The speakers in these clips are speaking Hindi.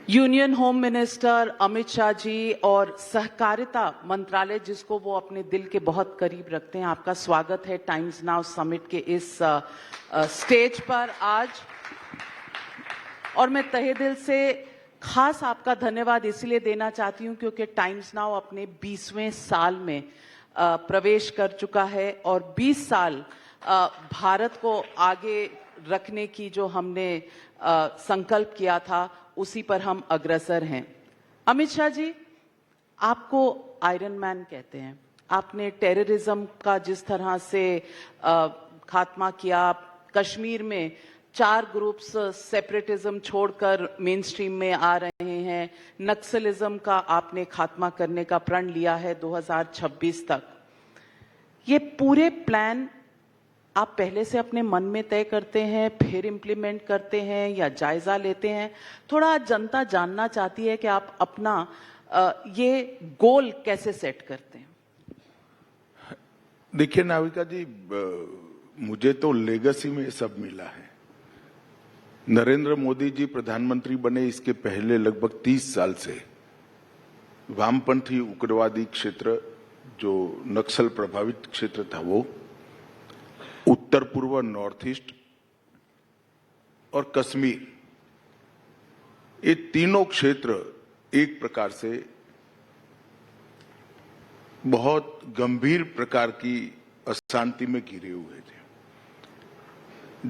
Union home minister Amit Shah ji और सहकारिता मंत्रालय जिसको वो अपने दिल के बहुत करीब रखते हैं, आपका स्वागत है टाइम्स नाउ समिट के इस स्टेज पर आज। और मैं तहे दिल से खास आपका धन्यवाद इसलिए देना चाहती हूं क्योंकि टाइम्स नाउ अपने 20वें साल में प्रवेश कर चुका है और 20 साल भारत को आगे रखने की जो हमने संकल्प किया था उसी पर हम अग्रसर हैं। अमित शाह जी, आपको आयरन मैन कहते हैं। आपने टेररिज्म का जिस तरह से खात्मा किया, कश्मीर में 4 ग्रुप्स सेपरेटिज्म छोड़कर मेन स्ट्रीम में आ रहे हैं, नक्सलिज्म का आपने खात्मा करने का प्रण लिया है 2026 तक। ये पूरे प्लान आप पहले से अपने मन में तय करते हैं, फिर इम्प्लीमेंट करते हैं या जायजा लेते हैं? थोड़ा जनता जानना चाहती है कि आप अपना ये गोल कैसे सेट करते हैं। देखिए नाविका जी, मुझे तो लेगेसी में सब मिला है। नरेंद्र मोदी जी प्रधानमंत्री बने इसके पहले लगभग 30 साल से वामपंथी उग्रवादी क्षेत्र, जो नक्सल प्रभावित क्षेत्र था, वो उत्तर पूर्व, नॉर्थ ईस्ट और कश्मीर, ये तीनों क्षेत्र एक प्रकार से बहुत गंभीर प्रकार की अशांति में घिरे हुए थे।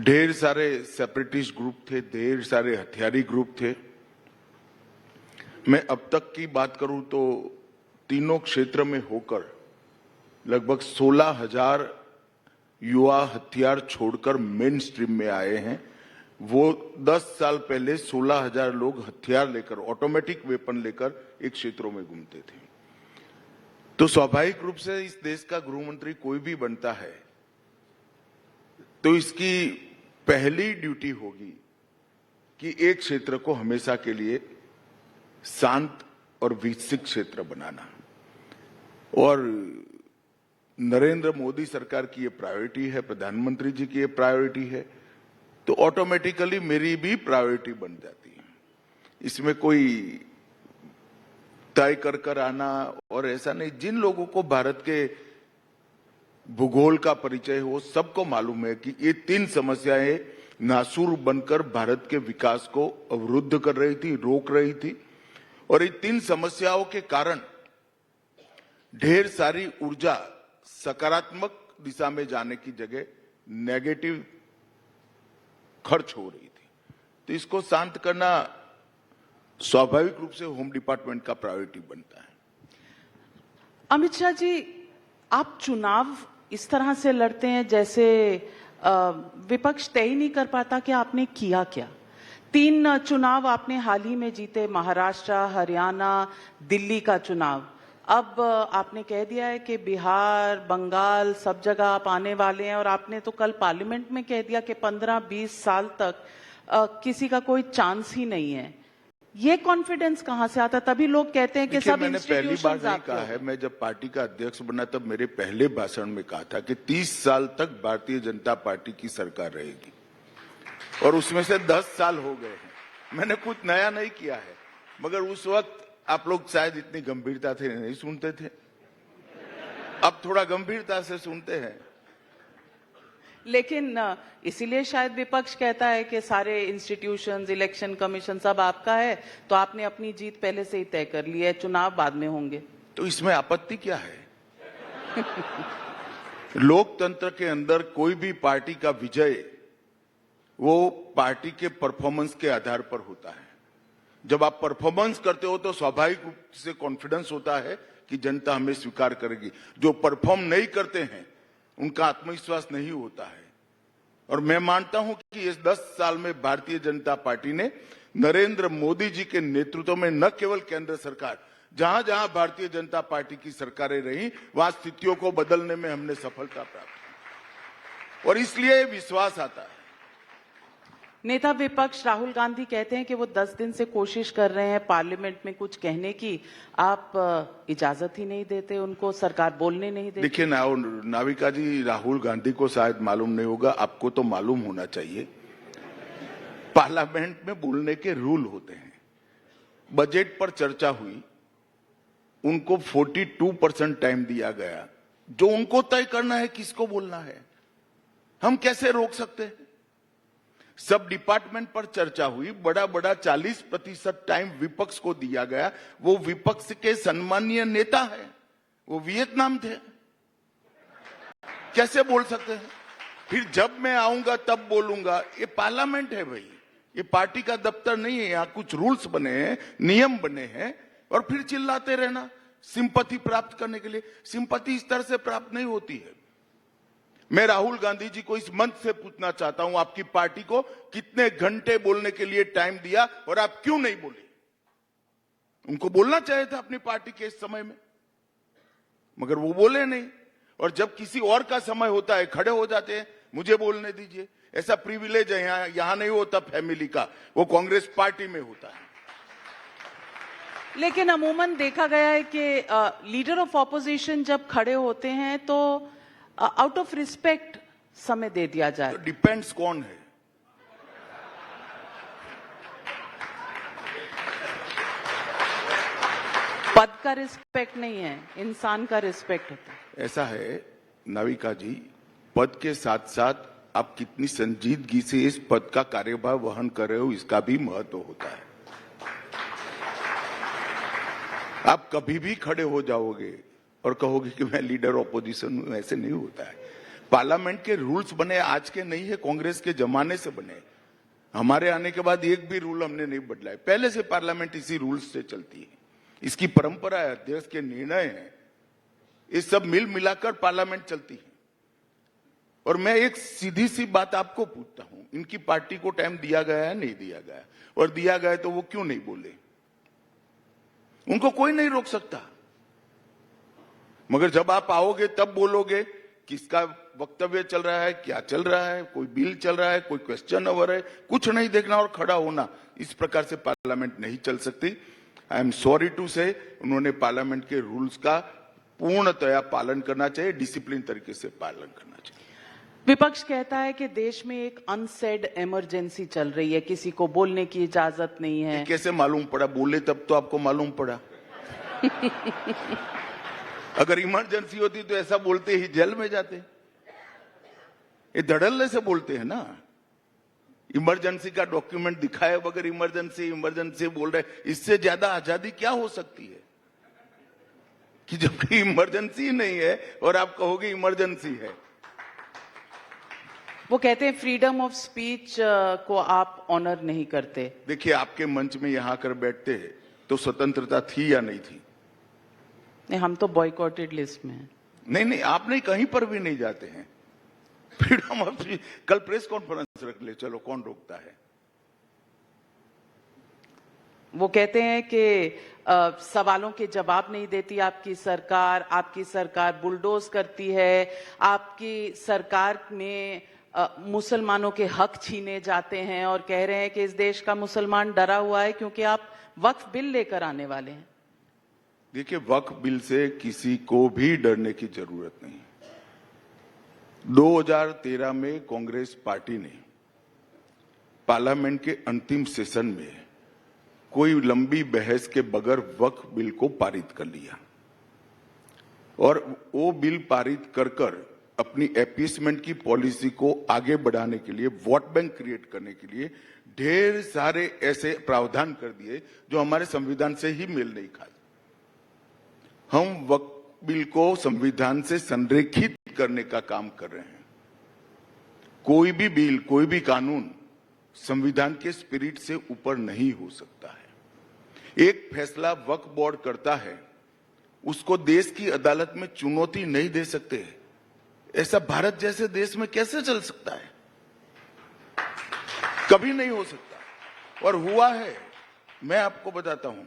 ढेर सारे सेपरेटिस्ट ग्रुप थे, ढेर सारे हथियारी ग्रुप थे। मैं अब तक की बात करूं तो तीनों क्षेत्र में होकर लगभग 16,000 युवा हथियार छोड़कर मेन स्ट्रीम में आए हैं। वो 10 साल पहले 16,000 लोग हथियार लेकर, ऑटोमेटिक वेपन लेकर एक क्षेत्रों में घूमते थे। तो स्वाभाविक रूप से इस देश का गृह मंत्री कोई भी बनता है तो इसकी पहली ड्यूटी होगी कि एक क्षेत्र को हमेशा के लिए शांत और विकसित क्षेत्र बनाना। और नरेंद्र मोदी सरकार की ये प्रायोरिटी है, प्रधानमंत्री जी की ये प्रायोरिटी है, तो ऑटोमेटिकली मेरी भी प्रायोरिटी बन जाती है। इसमें कोई तय कर आना और ऐसा नहीं। जिन लोगों को भारत के भूगोल का परिचय हो, सबको मालूम है कि ये 3 समस्याएं नासूर बनकर भारत के विकास को अवरुद्ध कर रही थी, रोक रही थी। और ये 3 समस्याओं के कारण ढेर सारी ऊर्जा सकारात्मक दिशा में जाने की जगह नेगेटिव खर्च हो रही थी। तो इसको शांत करना स्वाभाविक रूप से होम डिपार्टमेंट का प्रायोरिटी बनता है। अमित शाह जी, आप चुनाव इस तरह से लड़ते हैं जैसे विपक्ष तय ही नहीं कर पाता कि आपने किया क्या। 3 चुनाव आपने हाल ही में जीते, महाराष्ट्र, हरियाणा, दिल्ली का चुनाव। अब आपने कह दिया है कि बिहार, बंगाल, सब जगह आप आने वाले हैं और आपने तो कल पार्लियामेंट में कह दिया कि 15-20 साल तक किसी का कोई चांस ही नहीं है। ये कॉन्फिडेंस कहां से आता? तभी लोग कहते हैं कि सब मैंने पहली बार नहीं कहा है। मैं जब पार्टी का अध्यक्ष बना तब मेरे पहले भाषण में कहा था कि 30 साल तक भारतीय जनता पार्टी की सरकार रहेगी और उसमें से 10 साल हो गए हैं। मैंने कुछ नया नहीं किया है, मगर उस वक्त आप लोग शायद इतनी गंभीरता से नहीं सुनते थे। अब थोड़ा गंभीरता से सुनते हैं। लेकिन इसीलिए शायद विपक्ष कहता है कि सारे इंस्टीट्यूशंस, इलेक्शन कमीशन सब आपका है, तो आपने अपनी जीत पहले से ही तय कर ली है, चुनाव बाद में होंगे। तो इसमें आपत्ति क्या है? लोकतंत्र के अंदर कोई भी पार्टी का विजय वो पार्टी के परफॉर्मेंस के आधार पर होता है। जब आप परफॉर्मेंस करते हो तो स्वाभाविक रूप से कॉन्फिडेंस होता है कि जनता हमें स्वीकार करेगी। जो परफॉर्म नहीं करते हैं उनका आत्मविश्वास नहीं होता है। और मैं मानता हूं कि इस 10 साल में भारतीय जनता पार्टी ने नरेंद्र मोदी जी के नेतृत्व में न केवल केंद्र सरकार, जहां जहां भारतीय जनता पार्टी की सरकारें रही, वहां स्थितियों को बदलने में हमने सफलता प्राप्त की और इसलिए विश्वास आता है। नेता विपक्ष राहुल गांधी कहते हैं कि वो 10 दिन से कोशिश कर रहे हैं पार्लियामेंट में कुछ कहने की, आप इजाजत ही नहीं देते उनको, सरकार बोलने नहीं देती। देखिए नाविका जी, राहुल गांधी को शायद मालूम नहीं होगा, आपको तो मालूम होना चाहिए। पार्लियामेंट में बोलने के रूल होते हैं बजट पर चर्चा हुई, उनको 42% टाइम दिया गया। जो उनको तय करना है किसको बोलना है, हम कैसे रोक सकते हैं? सब डिपार्टमेंट पर चर्चा हुई, बड़ा 40% टाइम विपक्ष को दिया गया। वो विपक्ष के सम्मानीय नेता है, वो वियतनाम थे, कैसे बोल सकते हैं? फिर जब मैं आऊंगा तब बोलूंगा। ये पार्लियामेंट है भाई, ये पार्टी का दफ्तर नहीं है। यहाँ कुछ रूल्स बने हैं, नियम बने हैं, और फिर चिल्लाते रहना सिंपैथी प्राप्त करने के लिए। सिंपैथी इस तरह से प्राप्त नहीं होती है। मैं राहुल गांधी जी को इस मंच से पूछना चाहता हूं, आपकी पार्टी को कितने घंटे बोलने के लिए टाइम दिया और आप क्यों नहीं बोले? उनको बोलना चाहिए था अपनी पार्टी के इस समय में, मगर वो बोले नहीं। और जब किसी और का समय होता है खड़े हो जाते हैं, मुझे बोलने दीजिए। ऐसा प्रिविलेज है यहां नहीं होता फैमिली का, वो कांग्रेस पार्टी में होता है। लेकिन अमूमन देखा गया है कि लीडर ऑफ ऑपोजिशन जब खड़े होते हैं तो आउट ऑफ रिस्पेक्ट समय दे दिया जाए। तो डिपेंड्स कौन है। पद का रिस्पेक्ट नहीं है, इंसान का रिस्पेक्ट होता है। ऐसा है नाविका जी, पद के साथ साथ आप कितनी संजीदगी से इस पद का कार्यभार वहन कर रहे हो, इसका भी महत्व होता है। आप कभी भी खड़े हो जाओगे और कहोगे कि मैं लीडर ऑपोजिशन हूं, ऐसे नहीं होता है। पार्लियामेंट के रूल्स बने आज के नहीं है, कांग्रेस के जमाने से बने। हमारे आने के बाद एक भी रूल हमने नहीं बदला है। पहले से पार्लियामेंट इसी रूल्स से चलती है, इसकी परंपरा है, अध्यक्ष के निर्णय है, ये सब मिल मिलाकर पार्लियामेंट चलती है। और मैं एक सीधी सी बात आपको पूछता हूं, इनकी पार्टी को टाइम दिया गया है नहीं दिया गया? और दिया गया तो वो क्यों नहीं बोले? उनको कोई नहीं रोक सकता। मगर जब आप आओगे तब बोलोगे किसका वक्तव्य चल रहा है, क्या चल रहा है, कोई बिल चल रहा है, कोई क्वेश्चन ओवर है, कुछ नहीं देखना और खड़ा होना। इस प्रकार से पार्लियामेंट नहीं चल सकती। आई एम सॉरी टू से, उन्होंने पार्लियामेंट के रूल्स का पूर्णतया पालन करना चाहिए, डिसिप्लिन तरीके से पालन करना चाहिए। विपक्ष कहता है कि देश में एक अनसेड इमरजेंसी चल रही है, किसी को बोलने की इजाजत नहीं है। कैसे मालूम पड़ा? बोले तब तो आपको मालूम पड़ा। अगर इमरजेंसी होती तो ऐसा बोलते ही जेल में जाते। ये धड़ल्ले से बोलते हैं ना, इमरजेंसी का डॉक्यूमेंट दिखाए बगैर इमरजेंसी बोल रहे। इससे ज्यादा आजादी क्या हो सकती है कि जबकि इमरजेंसी नहीं है और आप कहोगे इमरजेंसी है। वो कहते हैं फ्रीडम ऑफ स्पीच को आप ऑनर नहीं करते। देखिए, आपके मंच में यहां आकर बैठते तो स्वतंत्रता थी या नहीं थी? नहीं, हम तो बॉयकॉटेड लिस्ट में हैं। नहीं, आप नहीं, कहीं पर भी नहीं जाते हैं। फ्रीडम ऑफ स्पीच, कल प्रेस कॉन्फ्रेंस रख ले, चलो, कौन रोकता है? वो कहते हैं कि सवालों के जवाब नहीं देती आपकी सरकार बुलडोज करती है, आपकी सरकार में मुसलमानों के हक छीने जाते हैं, और कह रहे हैं कि इस देश का मुसलमान डरा हुआ है क्योंकि आप वक्फ बिल लेकर आने वाले हैं। देखिए, वक्फ बिल से किसी को भी डरने की जरूरत नहीं। 2013 में कांग्रेस पार्टी ने पार्लियामेंट के अंतिम सेशन में कोई लंबी बहस के बगैर वक्फ बिल को पारित कर लिया, और वो बिल पारित कर अपनी अपीसमेंट की पॉलिसी को आगे बढ़ाने के लिए, वोट बैंक क्रिएट करने के लिए ढेर सारे ऐसे प्रावधान कर दिए जो हमारे संविधान से ही मेल नहीं खाते। हम वक्फ बिल को संविधान से संरेखित करने का काम कर रहे हैं। कोई भी बिल, कोई भी कानून संविधान के स्पिरिट से ऊपर नहीं हो सकता है। एक फैसला वक्फ बोर्ड करता है, उसको देश की अदालत में चुनौती नहीं दे सकते। ऐसा भारत जैसे देश में कैसे चल सकता है? कभी नहीं हो सकता। और हुआ है, मैं आपको बताता हूं,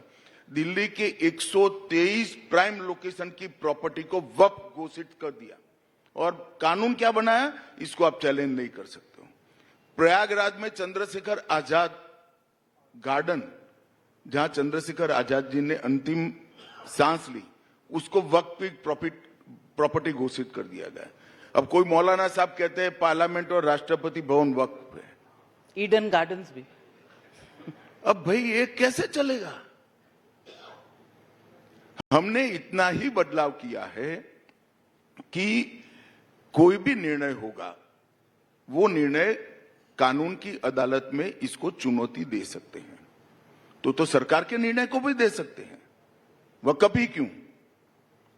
दिल्ली के 123 प्राइम लोकेशन की प्रॉपर्टी को वक्फ घोषित कर दिया, और कानून क्या बनाया, इसको आप चैलेंज नहीं कर सकते हो। प्रयागराज में चंद्रशेखर आजाद गार्डन, जहां चंद्रशेखर आजाद जी ने अंतिम सांस ली, उसको वक्फ प्रॉपर्टी घोषित कर दिया गया। अब कोई मौलाना साहब कहते हैं पार्लियामेंट और राष्ट्रपति भवन वक्फ है, ईडन गार्डन्स भी। अब भाई ये कैसे चलेगा? हमने इतना ही बदलाव किया है कि कोई भी निर्णय होगा वो निर्णय कानून की अदालत में इसको चुनौती दे सकते हैं। तो सरकार के निर्णय को भी दे सकते हैं, वह कभी क्यों?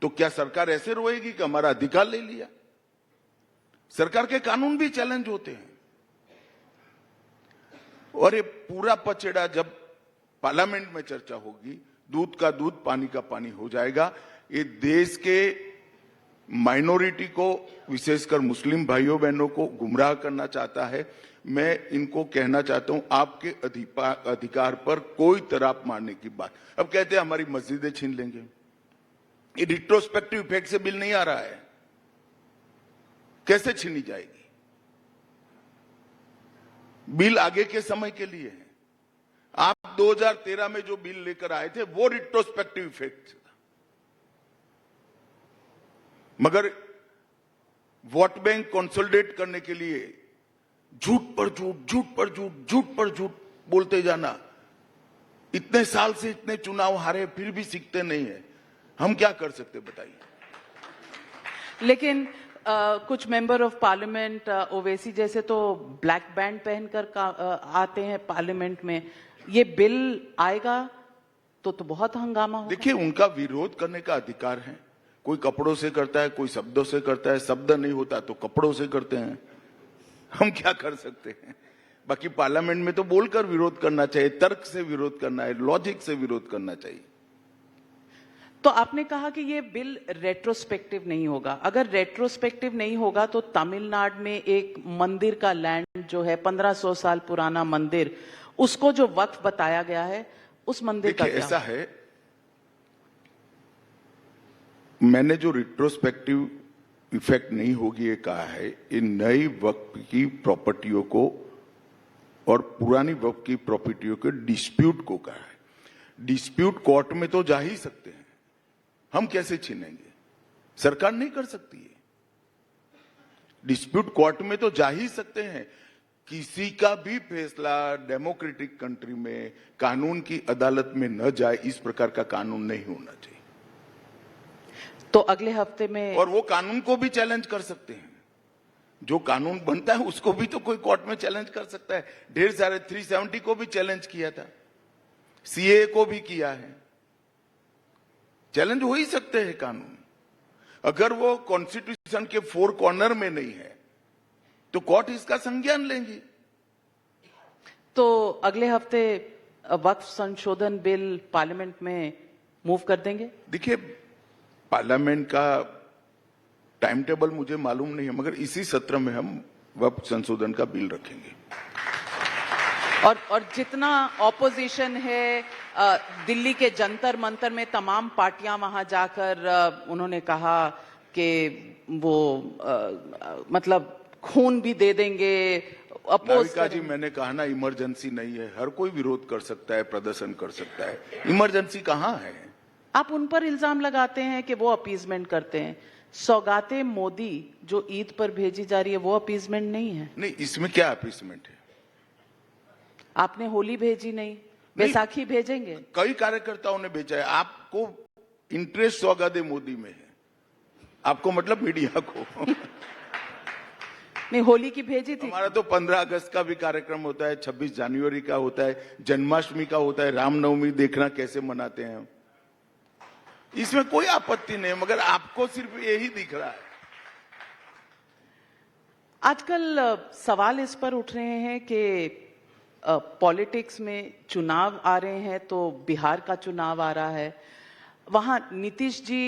तो क्या सरकार ऐसे रोएगी कि हमारा अधिकार ले लिया? सरकार के कानून भी चैलेंज होते हैं। और ये पूरा पचड़ा जब पार्लियामेंट में चर्चा होगी, दूध का दूध पानी का पानी हो जाएगा। ये देश के माइनॉरिटी को, विशेषकर मुस्लिम भाइयों बहनों को गुमराह करना चाहता है। मैं इनको कहना चाहता हूं, आपके अधिकार पर कोई तराप मारने की बात। अब कहते हैं हमारी मस्जिदें छीन लेंगे। ये रिट्रोस्पेक्टिव इफेक्ट से बिल नहीं आ रहा है, कैसे छीनी जाएगी? बिल आगे के समय के लिए है। आप 2013 में जो बिल लेकर आए थे वो रिट्रोस्पेक्टिव इफेक्ट था, मगर वोट बैंक कंसोलिडेट करने के लिए झूठ पर झूठ, झूठ पर झूठ, झूठ पर झूठ बोलते जाना। इतने साल से इतने चुनाव हारे फिर भी सीखते नहीं है। हम क्या कर सकते बताइए? लेकिन कुछ मेंबर ऑफ पार्लियामेंट ओवैसी जैसे तो ब्लैक बैंड पहनकर आते हैं पार्लियामेंट में। ये बिल आएगा तो बहुत हंगामा होगा। देखिए, उनका विरोध करने का अधिकार है। कोई कपड़ों से करता है, कोई शब्दों से करता है। शब्द नहीं होता तो कपड़ों से करते हैं। हम क्या कर सकते हैं? बाकी पार्लियामेंट में तो बोलकर विरोध करना चाहिए, तर्क से विरोध करना है, लॉजिक से विरोध करना चाहिए। तो आपने कहा कि ये बिल रेट्रोस्पेक्टिव नहीं होगा। अगर रेट्रोस्पेक्टिव नहीं होगा तो तमिलनाडु में एक मंदिर का लैंड जो है 1500 साल पुराना मंदिर, उसको जो वक्फ बताया गया है, उस मंदिर का क्या? ऐसा है, मैंने जो रिट्रोस्पेक्टिव इफेक्ट नहीं होगी ये कहा है, इन नई वक्फ की प्रॉपर्टियों को और पुरानी वक्फ की प्रॉपर्टियों के डिस्प्यूट को कहा है। डिस्प्यूट कोर्ट में तो जा ही सकते हैं, हम कैसे छीनेंगे? सरकार नहीं कर सकती है। डिस्प्यूट कोर्ट में तो जा ही सकते हैं। किसी का भी फैसला डेमोक्रेटिक कंट्री में कानून की अदालत में न जाए, इस प्रकार का कानून नहीं होना चाहिए। तो अगले हफ्ते में, और वो कानून को भी चैलेंज कर सकते हैं। जो कानून बनता है उसको भी तो कोई कोर्ट में चैलेंज कर सकता है। ढेर सारे 370 को भी चैलेंज किया था, सीए को भी किया है। चैलेंज हो ही सकते हैं कानून। अगर वो कॉन्स्टिट्यूशन के 4 कॉर्नर में नहीं है तो कोर्ट इसका संज्ञान लेंगी। तो अगले हफ्ते वक्फ संशोधन बिल पार्लियामेंट में मूव कर देंगे? देखिए, पार्लियामेंट का टाइम टेबल मुझे मालूम नहीं है, मगर इसी सत्र में हम वक्फ संशोधन का बिल रखेंगे। और जितना ऑपोजिशन है, दिल्ली के जंतर मंतर में तमाम पार्टियां वहां जाकर उन्होंने कहा कि वो मतलब खून भी दे देंगे, अपोज जी, मैंने कहा ना, इमरजेंसी नहीं है। हर कोई विरोध कर सकता है, प्रदर्शन कर सकता है। इमरजेंसी कहां है? आप उन पर इल्जाम लगाते हैं कि वो अपीजमेंट करते हैं। सौगातें मोदी जो ईद पर भेजी जा रही है वो अपीजमेंट नहीं है? नहीं, इसमें क्या अपीजमेंट है? आपने होली भेजी नहीं, बैसाखी भेजेंगे? कई कार्यकर्ताओं ने भेजा है। आपको इंटरेस्ट सौगाते मोदी में है, आपको मतलब मीडिया को। नहीं, होली की भेजी थी। हमारा तो 15 अगस्त का भी कार्यक्रम होता है, 26 जनवरी का होता है, जन्माष्टमी का होता है, रामनवमी देखना कैसे मनाते हैं। इसमें कोई आपत्ति नहीं, मगर आपको सिर्फ यही दिख रहा है। आजकल सवाल इस पर उठ रहे हैं कि पॉलिटिक्स में चुनाव आ रहे हैं, तो बिहार का चुनाव आ रहा है, वहां नीतीश जी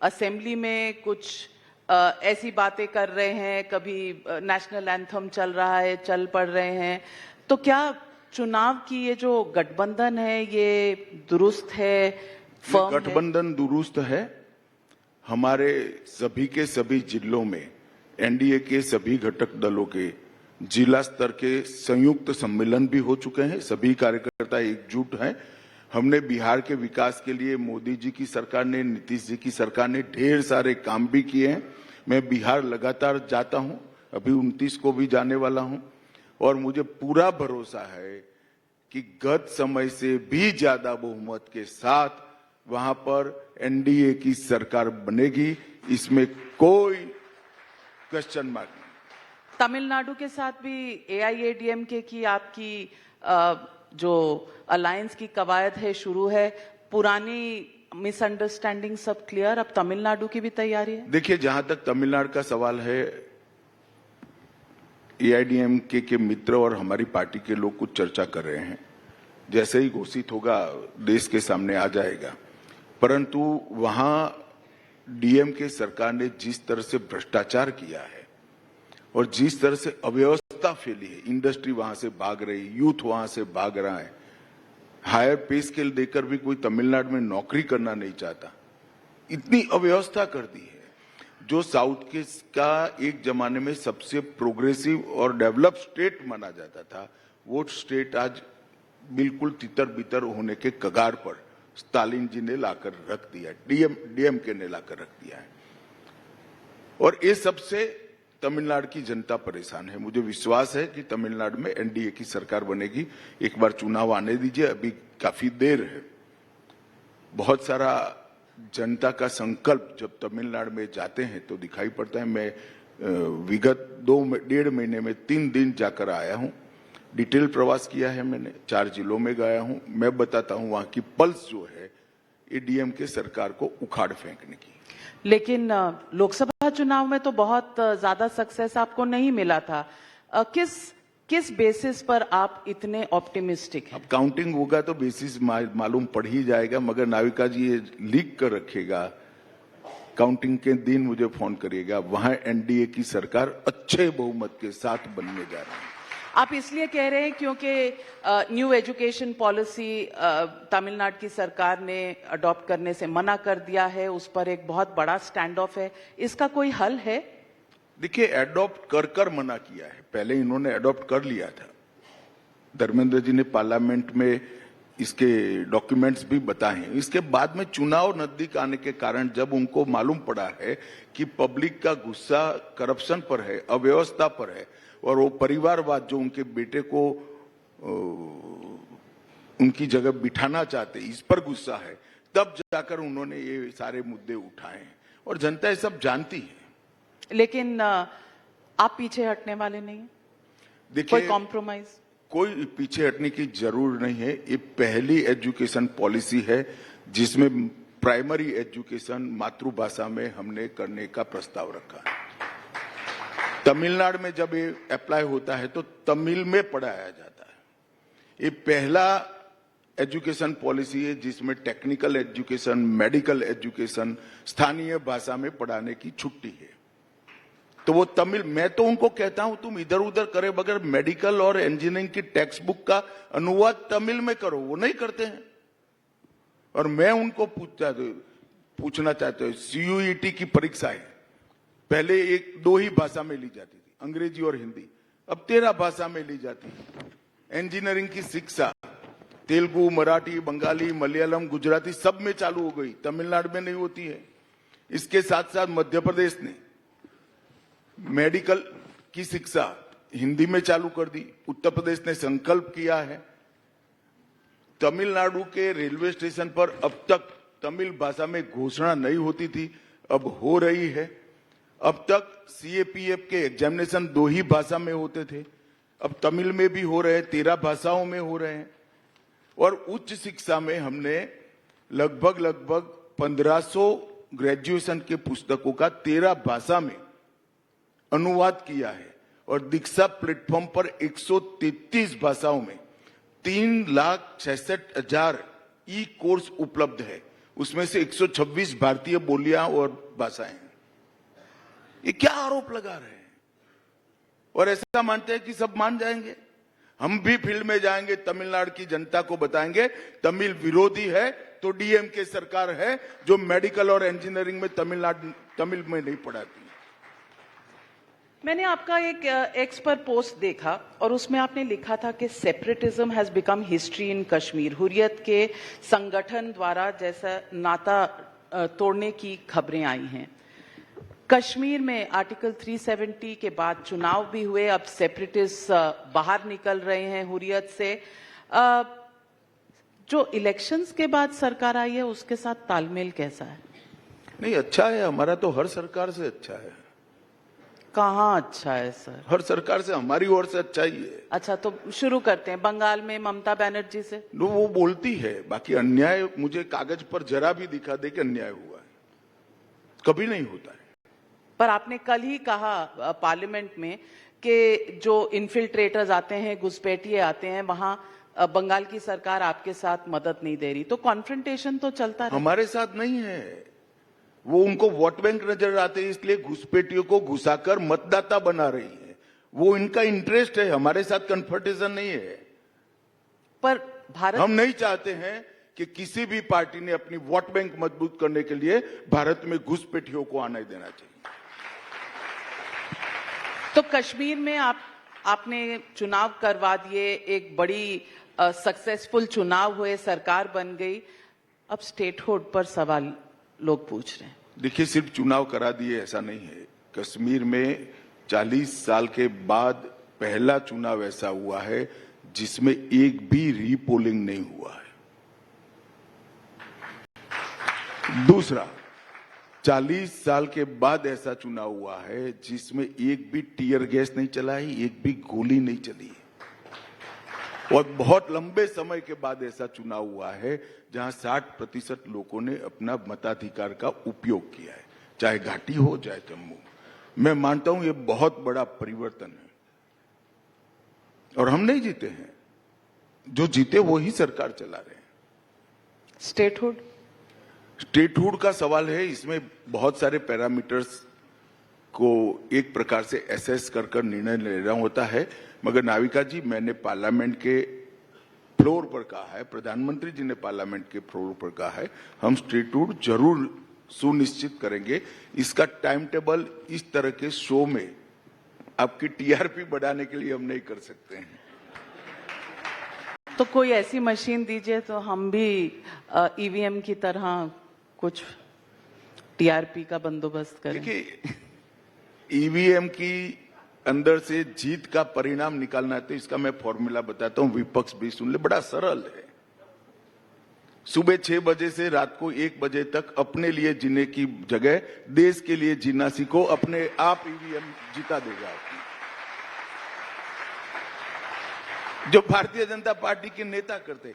असेंबली में कुछ ऐसी बातें कर रहे हैं, कभी नेशनल एंथम चल रहा है, चल पड़ रहे हैं। तो क्या चुनाव की ये जो गठबंधन है ये दुरुस्त है, फर्म है? गठबंधन दुरुस्त है। हमारे सभी के सभी जिलों में एनडीए के सभी घटक दलों के जिला स्तर के संयुक्त सम्मेलन भी हो चुके हैं। सभी कार्यकर्ता एकजुट हैं। हमने बिहार के विकास के लिए मोदी जी की सरकार ने, नीतीश जी की सरकार ने ढेर सारे काम भी किए हैं। मैं बिहार लगातार जाता हूं, अभी 29 को भी जाने वाला हूं, और मुझे पूरा भरोसा है कि गत समय से भी ज्यादा बहुमत के साथ वहां पर एनडीए की सरकार बनेगी, इसमें कोई क्वेश्चन मार्क नहीं। तमिलनाडु के साथ भी एआईएडीएमके की आपकी जो अलायंस की कवायद है शुरू है, पुरानी मिसअंडरस्टैंडिंग सब क्लियर, अब तमिलनाडु की भी तैयारी है? देखिए, जहां तक तमिलनाडु का सवाल है, एआईएडीएमके के मित्र और हमारी पार्टी के लोग कुछ चर्चा कर रहे हैं। जैसे ही घोषित होगा देश के सामने आ जाएगा। परंतु वहां डीएमके सरकार ने जिस तरह से भ्रष्टाचार किया है और जिस तरह से अव्यवस्था फैली है, इंडस्ट्री वहां से भाग रही, यूथ वहां से भाग रहा है, हायर पे स्केल देकर भी कोई तमिलनाडु में नौकरी करना नहीं चाहता, इतनी अव्यवस्था कर दी है। जो साउथ के का एक जमाने में सबसे प्रोग्रेसिव और डेवलप स्टेट माना जाता था, वो स्टेट आज बिल्कुल तितर बितर होने के कगार पर स्टालिन जी ने लाकर रख दिया, डीएमके ने लाकर रख दिया है। और ये सबसे तमिलनाडु की जनता परेशान है। मुझे विश्वास है कि तमिलनाडु में एनडीए की सरकार बनेगी। एक बार चुनाव आने दीजिए, अभी काफी देर है। बहुत सारा जनता का संकल्प जब तमिलनाडु में जाते हैं तो दिखाई पड़ता है। मैं विगत 2-1.5 महीने में 3 दिन जाकर आया हूं। डिटेल प्रवास किया है मैंने, 4 जिलों में गया हूं। मैं बताता हूं वहां की पल्स जो है एडीएम के सरकार को उखाड़ फेंकने की। लेकिन लोकसभा चुनाव में तो बहुत ज्यादा सक्सेस आपको नहीं मिला था। किस बेसिस पर आप इतने ऑप्टिमिस्टिक हैं? अब काउंटिंग होगा तो बेसिस मालूम पड़ ही जाएगा, मगर नाविका जी ये लीक कर रखेगा। काउंटिंग के दिन मुझे फोन करिएगा। वहां एनडीए की सरकार अच्छे बहुमत के साथ बनने जा रही है। आप इसलिए कह रहे हैं क्योंकि न्यू एजुकेशन पॉलिसी तमिलनाडु की सरकार ने अडॉप्ट करने से मना कर दिया है, उस पर एक बहुत बड़ा स्टैंड ऑफ है। इसका कोई हल है? देखिए, एडॉप्ट कर मना किया है। पहले इन्होंने एडॉप्ट कर लिया था। धर्मेंद्र जी ने पार्लियामेंट में इसके डॉक्यूमेंट्स भी बताए हैं। इसके बाद में चुनाव नजदीक आने के कारण जब उनको मालूम पड़ा है कि पब्लिक का गुस्सा करप्शन पर है, अव्यवस्था पर है, और वो परिवारवाद जो उनके बेटे को उनकी जगह बिठाना चाहते, इस पर गुस्सा है, तब जाकर उन्होंने ये सारे मुद्दे उठाए हैं। और जनता ये सब जानती है। लेकिन आप पीछे हटने वाले नहीं हैं? देखिए, कोई कॉम्प्रोमाइज? कोई पीछे हटने की जरूर नहीं है। ये पहली एजुकेशन पॉलिसी है जिसमें प्राइमरी एजुकेशन मातृभाषा में हमने करने का प्रस्ताव रखा है। तमिलनाडु में जब ये अप्लाई होता है तो तमिल में पढ़ाया जाता है। ये पहला एजुकेशन पॉलिसी है जिसमें टेक्निकल एजुकेशन, मेडिकल एजुकेशन स्थानीय भाषा में पढ़ाने की छुट्टी है। तो वो तमिल, मैं तो उनको कहता हूं तुम इधर उधर करे बगैर मेडिकल और इंजीनियरिंग की टेक्स्ट बुक का अनुवाद तमिल में करो। वो नहीं करते हैं। और मैं उनको पूछना चाहता हूं, सीयूईटी की परीक्षाएं पहले 1-2 ही भाषा में ली जाती थी, अंग्रेजी और हिंदी। अब 13 भाषा में ली जाती है। इंजीनियरिंग की शिक्षा तेलुगु, मराठी, बंगाली, मलयालम, गुजराती सब में चालू हो गई, तमिलनाडु में नहीं होती है। इसके साथ साथ मध्य प्रदेश ने मेडिकल की शिक्षा हिंदी में चालू कर दी। उत्तर प्रदेश ने संकल्प किया है। तमिलनाडु के रेलवे स्टेशन पर अब तक तमिल भाषा में घोषणा नहीं होती थी, अब हो रही है। अब तक सीएपीएफ के एग्जामिनेशन 2 ही भाषा में होते थे, अब तमिल में भी हो रहे हैं, 13 भाषाओं में हो रहे हैं। और उच्च शिक्षा में हमने लगभग 1500 ग्रेजुएशन के पुस्तकों का 13 भाषा में अनुवाद किया है। और दीक्षा प्लेटफॉर्म पर 133 भाषाओं में 3,66,000 ई कोर्स उपलब्ध है। उसमें से 126 भारतीय बोलियां और भाषाएं हैं। ये क्या आरोप लगा रहे हैं? और ऐसा मानते हैं कि सब मान जाएंगे? हम भी फील्ड में जाएंगे, तमिलनाडु की जनता को बताएंगे तमिल विरोधी है तो डीएमके सरकार है जो मेडिकल और इंजीनियरिंग में तमिल में नहीं पढ़ाती। मैंने आपका एक एक्स पर पोस्ट देखा और उसमें आपने लिखा था कि separatism has become history in Kashmir. Hurriyat के संगठन द्वारा जैसा नाता तोड़ने की खबरें आई हैं। कश्मीर में आर्टिकल 370 के बाद चुनाव भी हुए, अब सेपरेटिस्ट बाहर निकल रहे हैं हुर्रियत से। जो इलेक्शंस के बाद सरकार आई है उसके साथ तालमेल कैसा है? नहीं, अच्छा है, हमारा तो हर सरकार से अच्छा है। कहाँ अच्छा है सर? हर सरकार से, हमारी ओर से अच्छा ही है। अच्छा, तो शुरू करते हैं बंगाल में ममता बनर्जी से। नो, वो बोलती है, बाकी अन्याय मुझे कागज पर जरा भी दिखा दे कि अन्याय हुआ है, कभी नहीं होता है। पर आपने कल ही कहा पार्लियामेंट में कि जो इन्फिल्ट्रेटर्स आते हैं, घुसपैठिए आते हैं, वहां बंगाल की सरकार आपके साथ मदद नहीं दे रही, तो कॉन्फ्रंटेशन तो चलता है। हमारे साथ नहीं है, वो उनको वोट बैंक नजर आते हैं, इसलिए घुसपैठियों को घुसाकर मतदाता बना रही है। वो इनका इंटरेस्ट है, हमारे साथ कन्फ्रंटेशन नहीं है। पर भारत, हम नहीं चाहते हैं कि किसी भी पार्टी ने अपनी वोट बैंक मजबूत करने के लिए भारत में घुसपैठियों को आने देना चाहिए। तो कश्मीर में आपने चुनाव करवा दिए, एक बड़ी सक्सेसफुल चुनाव हुए, सरकार बन गई, अब स्टेटहुड पर सवाल लोग पूछ रहे हैं। देखिए, सिर्फ चुनाव करा दिए ऐसा नहीं है। कश्मीर में 40 साल के बाद पहला चुनाव ऐसा हुआ है जिसमें एक भी रीपोलिंग नहीं हुआ है। दूसरा, 40 साल के बाद ऐसा चुनाव हुआ है जिसमें एक भी टीयर गैस नहीं चला है, एक भी गोली नहीं चली है। और बहुत लंबे समय के बाद ऐसा चुनाव हुआ है जहां 60% लोगों ने अपना मताधिकार का उपयोग किया है, चाहे घाटी हो चाहे जम्मू। मैं मानता हूं ये बहुत बड़ा परिवर्तन है। और हम नहीं जीते हैं, जो जीते वो ही सरकार चला रहे हैं। स्टेटहुड का सवाल है, इसमें बहुत सारे पैरामीटर्स को एक प्रकार से एसेस कर निर्णय लेना होता है। मगर नाविका जी, मैंने पार्लियामेंट के फ्लोर पर कहा है, प्रधानमंत्री जी ने पार्लियामेंट के फ्लोर पर कहा है, हम स्टेटहुड जरूर सुनिश्चित करेंगे। इसका टाइम टेबल इस तरह के शो में आपकी टीआरपी बढ़ाने के लिए हम नहीं कर सकते हैं। तो कोई ऐसी मशीन दीजिए तो हम भी ईवीएम की तरह कुछ टीआरपी का बंदोबस्त करें। देखिए, ईवीएम की अंदर से जीत का परिणाम निकालना है तो इसका मैं फॉर्मूला बताता हूं, विपक्ष भी सुन ले, बड़ा सरल है। सुबह 6 बजे से रात को 1 बजे तक अपने लिए जीने की जगह देश के लिए जीना सीखो, अपने आप ईवीएम जीता देगा। जो भारतीय जनता पार्टी के नेता करते,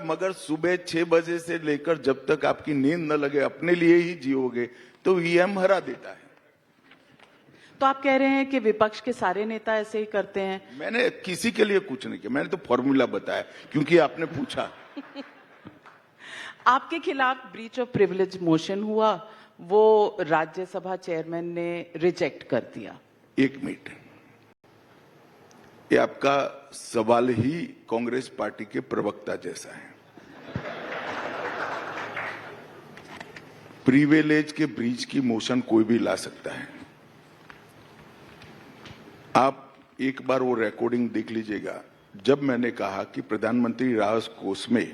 मगर सुबह 6 बजे से लेकर जब तक आपकी नींद न लगे अपने लिए ही जियोगे तो ईवीएम हरा देता है। तो आप कह रहे हैं कि विपक्ष के सारे नेता ऐसे ही करते हैं? मैंने किसी के लिए कुछ नहीं किया, मैंने तो फॉर्मूला बताया क्योंकि आपने पूछा। आपके खिलाफ ब्रीच ऑफ प्रिविलेज मोशन हुआ, वो राज्यसभा चेयरमैन ने रिजेक्ट कर दिया। 1 मिनट, ये आपका सवाल ही कांग्रेस पार्टी के प्रवक्ता जैसा है। प्रिविलेज के ब्रीच की मोशन कोई भी ला सकता है। आप एक बार वो रिकॉर्डिंग देख लीजिएगा, जब मैंने कहा कि प्रधानमंत्री राहत कोष में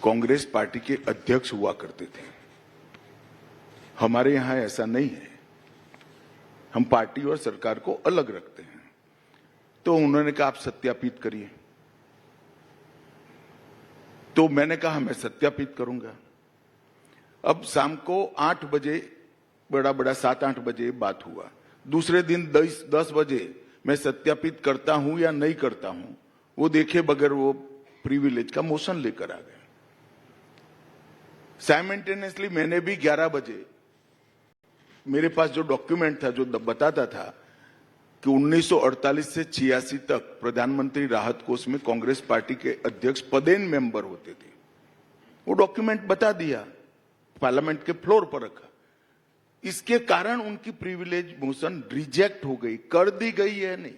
कांग्रेस पार्टी के अध्यक्ष हुआ करते थे। हमारे यहां ऐसा नहीं है, हम पार्टी और सरकार को अलग रखते हैं। तो उन्होंने कहा आप सत्यापित करिए, तो मैंने कहा मैं सत्यापित करूंगा। अब शाम को 8 बजे, बड़ा 7-8 बजे बात हुआ। दूसरे दिन 10 बजे मैं सत्यापित करता हूं या नहीं करता हूं, वो देखे बगैर वो प्रिविलेज का मोशन लेकर आ गए। साइमल्टेनियसली मैंने भी 11 बजे, मेरे पास जो डॉक्यूमेंट था जो बताता था कि 1948 से 86 तक प्रधानमंत्री राहत कोष में कांग्रेस पार्टी के अध्यक्ष पदेन मेंबर होते थे, वो डॉक्यूमेंट बता दिया, पार्लियामेंट के फ्लोर पर रखा। इसके कारण उनकी प्रिविलेज मोशन रिजेक्ट हो गई, कर दी गई है नहीं,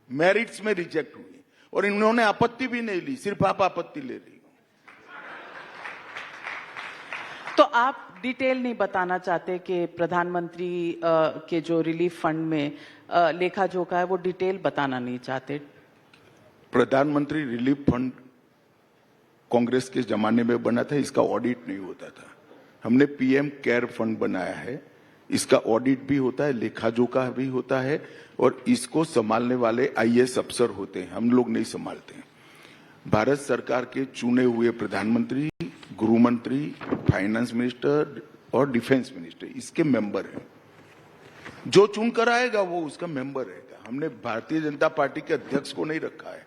मेरिट्स में रिजेक्ट हुई और इन्होंने आपत्ति भी नहीं ली, सिर्फ आप आपत्ति ले रही हो। तो आप डिटेल नहीं बताना चाहते कि प्रधानमंत्री के जो रिलीफ फंड में लेखा जोखा है वो डिटेल बताना नहीं चाहते? प्रधानमंत्री रिलीफ फंड कांग्रेस के जमाने में बना था, इसका ऑडिट नहीं होता था। हमने पीएम केयर फंड बनाया है, इसका ऑडिट भी होता है, लेखा जोखा भी होता है और इसको संभालने वाले आईएएस अफसर होते हैं, हम लोग नहीं संभालते हैं। भारत सरकार के चुने हुए प्रधानमंत्री, गृह मंत्री, फाइनेंस मिनिस्टर और डिफेंस मिनिस्टर इसके मेंबर हैं। जो चुनकर आएगा वो उसका मेंबर रहेगा। हमने भारतीय जनता पार्टी के अध्यक्ष को नहीं रखा है।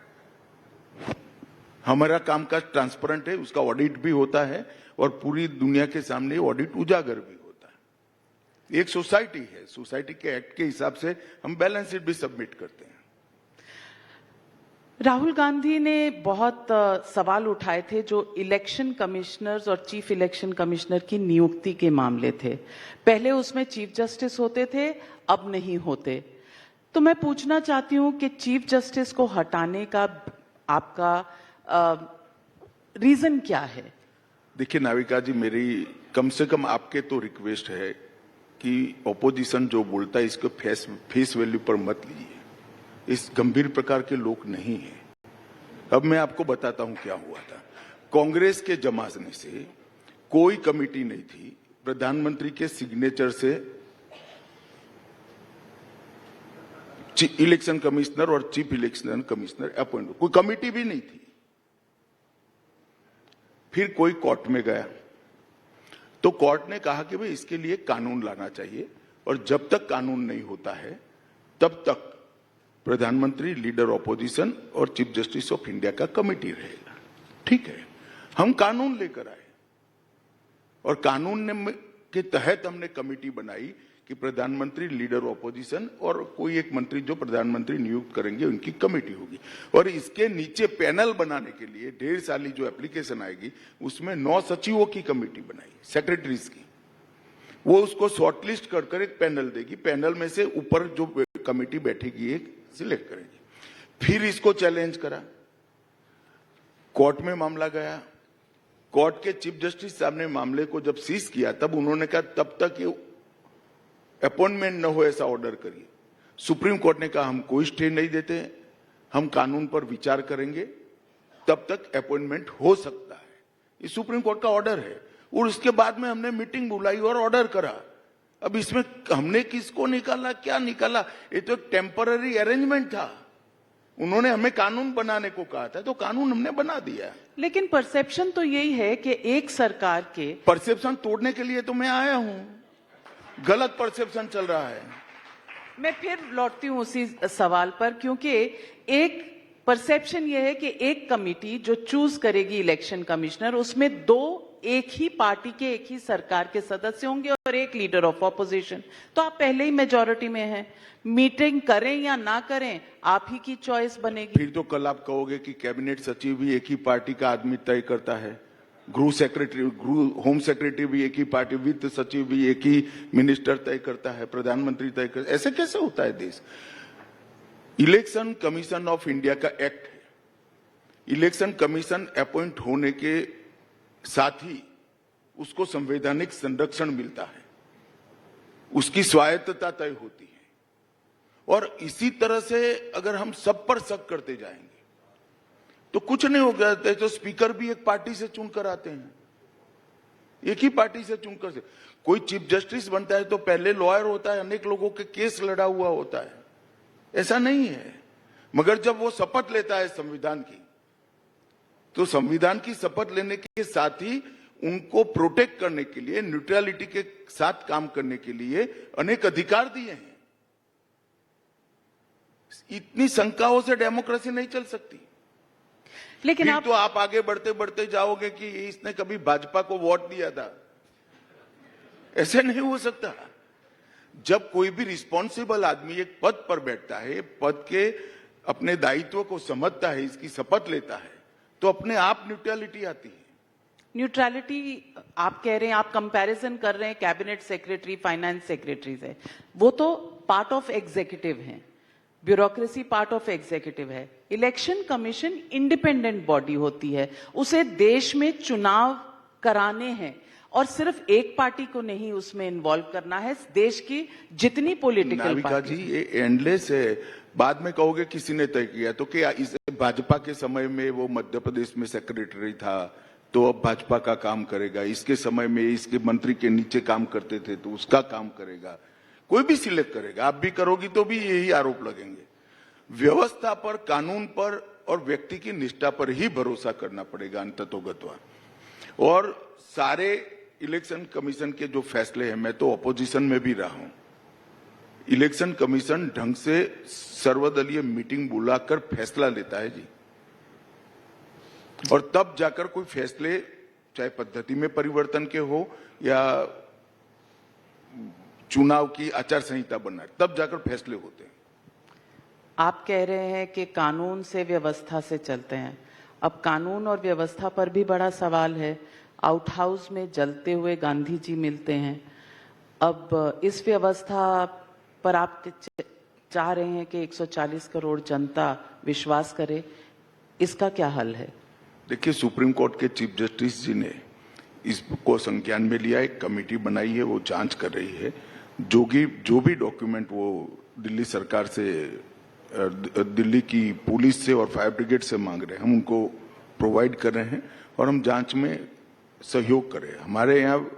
हमारा कामकाज ट्रांसपेरेंट है, उसका ऑडिट भी होता है और पूरी दुनिया के सामने ऑडिट उजागर भी होता है। एक सोसाइटी है, सोसाइटी के एक्ट के हिसाब से हम बैलेंस शीट भी सबमिट करते हैं। राहुल गांधी ने बहुत सवाल उठाए थे जो इलेक्शन कमिश्नर्स और चीफ इलेक्शन कमिश्नर की नियुक्ति के मामले थे। पहले उसमें चीफ जस्टिस होते थे, अब नहीं होते। तो मैं पूछना चाहती हूं कि चीफ जस्टिस को हटाने का आपका रीजन क्या है? देखिए नाविका जी, मेरी कम से कम आपके तो रिक्वेस्ट है कि ऑपोजिशन जो बोलता है इसको फेस वैल्यू पर मत लीजिए। इस गंभीर प्रकार के लोग नहीं हैं। अब मैं आपको बताता हूं क्या हुआ था। कांग्रेस के जमाने से कोई कमेटी नहीं थी, प्रधानमंत्री के सिग्नेचर से इलेक्शन कमिश्नर और चीफ इलेक्शन कमिश्नर अपॉइंट, कोई कमेटी भी नहीं थी। फिर कोई कोर्ट में गया तो कोर्ट ने कहा कि भाई इसके लिए कानून लाना चाहिए और जब तक कानून नहीं होता है तब तक प्रधानमंत्री, लीडर ऑपोजिशन और चीफ जस्टिस ऑफ इंडिया का कमेटी रहेगा। ठीक है, हम कानून लेकर आए और कानून के तहत हमने कमेटी बनाई कि प्रधानमंत्री, लीडर ऑपोजिशन और कोई एक मंत्री जो प्रधानमंत्री नियुक्त करेंगे उनकी कमेटी होगी। और इसके नीचे पैनल बनाने के लिए ढेर सारी जो एप्लीकेशन आएगी उसमें 9 सचिवों की कमेटी बनाई, सेक्रेटरीज की। वो उसको शॉर्टलिस्ट कर एक पैनल देगी। पैनल में से ऊपर जो कमेटी बैठेगी एक सिलेक्ट करेगी। फिर इसको चैलेंज करा, कोर्ट में मामला गया। कोर्ट के चीफ जस्टिस साहब ने मामले को जब सीज किया तब उन्होंने कहा तब तक ये अपॉइंटमेंट न हो ऐसा ऑर्डर करिए। सुप्रीम कोर्ट ने कहा हम कोई स्टे नहीं देते, हम कानून पर विचार करेंगे, तब तक अपॉइंटमेंट हो सकता है। ये सुप्रीम कोर्ट का ऑर्डर है। और उसके बाद में हमने मीटिंग बुलाई और ऑर्डर करा। अब इसमें हमने किसको निकाला, क्या निकाला? ये तो टेम्पररी अरेंजमेंट था। उन्होंने हमें कानून बनाने को कहा था तो कानून हमने बना दिया। लेकिन परसेप्शन तो यही है कि एक सरकार के परसेप्शन तोड़ने के लिए तो मैं आया हूं। गलत परसेप्शन चल रहा है। मैं फिर लौटती हूं उसी सवाल पर, क्योंकि एक परसेप्शन यह है कि एक कमेटी जो चूज करेगी इलेक्शन कमिश्नर, उसमें 2 एक ही पार्टी के, एक ही सरकार के सदस्य होंगे और एक लीडर ऑफ ऑपोजिशन। तो आप पहले ही मेजॉरिटी में हैं, मीटिंग करें या ना करें आप ही की चॉइस बनेगी। फिर तो कल आप कहोगे कि कैबिनेट सचिव भी एक ही पार्टी का आदमी तय करता है, गृह सेक्रेटरी, होम सेक्रेटरी भी एक ही पार्टी, वित्त सचिव भी एक ही मिनिस्टर तय करता है, प्रधानमंत्री तय करता है। ऐसे कैसे होता है देश? इलेक्शन कमीशन ऑफ इंडिया का एक्ट है। इलेक्शन कमीशन अपॉइंट होने के साथ ही उसको संवैधानिक संरक्षण मिलता है, उसकी स्वायत्तता तय होती है। और इसी तरह से अगर हम सब पर शक करते जाएंगे तो कुछ नहीं हो गया। तो स्पीकर भी एक पार्टी से चुनकर आते हैं, एक ही पार्टी से चुनकर से। कोई चीफ जस्टिस बनता है तो पहले लॉयर होता है, अनेक लोगों के केस लड़ा हुआ होता है, ऐसा नहीं है। मगर जब वो शपथ लेता है संविधान की, तो संविधान की शपथ लेने के साथ ही उनको प्रोटेक्ट करने के लिए, न्यूट्रलिटी के साथ काम करने के लिए अनेक अधिकार दिए हैं। इतनी शंकाओं से डेमोक्रेसी नहीं चल सकती। लेकिन तो आप आगे बढ़ते बढ़ते जाओगे कि इसने कभी भाजपा को वोट दिया था। ऐसे नहीं हो सकता। जब कोई भी रिस्पॉन्सिबल आदमी एक पद पर बैठता है, पद के अपने दायित्व को समझता है, इसकी शपथ लेता है, तो अपने आप न्यूट्रलिटी आती है। न्यूट्रलिटी आप कह रहे हैं, आप कंपैरिजन कर रहे हैं कैबिनेट सेक्रेटरी, फाइनेंस सेक्रेटरी से, वो तो पार्ट ऑफ एग्जीक्यूटिव हैं, ब्यूरोक्रेसी पार्ट ऑफ एग्जीक्यूटिव है। इलेक्शन कमीशन इंडिपेंडेंट बॉडी होती है, उसे देश में चुनाव कराने हैं और सिर्फ एक पार्टी को नहीं उसमें इन्वॉल्व करना है, देश की जितनी पॉलिटिकल पार्टी। जी ये एंडलेस है। बाद में कहोगे किसी ने तय किया, तो क्या इस भाजपा के समय में वो मध्य प्रदेश में सेक्रेटरी था तो अब भाजपा का काम करेगा, इसके समय में इसके मंत्री के नीचे काम करते थे तो उसका काम करेगा, कोई भी सिलेक्ट करेगा। आप भी करोगी तो भी यही आरोप लगेंगे। व्यवस्था पर, कानून पर और व्यक्ति की निष्ठा पर ही भरोसा करना पड़ेगा अंततोगत्वा। और सारे इलेक्शन कमीशन के जो फैसले हैं, मैं तो अपोजिशन में भी रहा हूं, इलेक्शन कमीशन ढंग से सर्वदलीय मीटिंग बुलाकर फैसला लेता है जी, और तब जाकर कोई फैसले, चाहे पद्धति में परिवर्तन के हो या चुनाव की आचार संहिता बना, तब जाकर फैसले होते हैं। आप कह रहे हैं कि कानून से व्यवस्था से चलते हैं। अब कानून और व्यवस्था पर भी बड़ा सवाल है। आउट हाउस में जलते हुए गांधी जी मिलते हैं। अब इस व्यवस्था पर आप चाह रहे हैं कि 140 करोड़ जनता विश्वास करे, इसका क्या हल है? देखिए, सुप्रीम कोर्ट के चीफ जस्टिस जी ने इसको संज्ञान में लिया, एक कमेटी बनाई है, वो जांच कर रही है। जो भी डॉक्यूमेंट वो दिल्ली सरकार से, दिल्ली की पुलिस से और फायर ब्रिगेड से मांग रहे हैं, हम उनको प्रोवाइड कर रहे हैं और हम जांच में सहयोग करें। हमारे यहाँ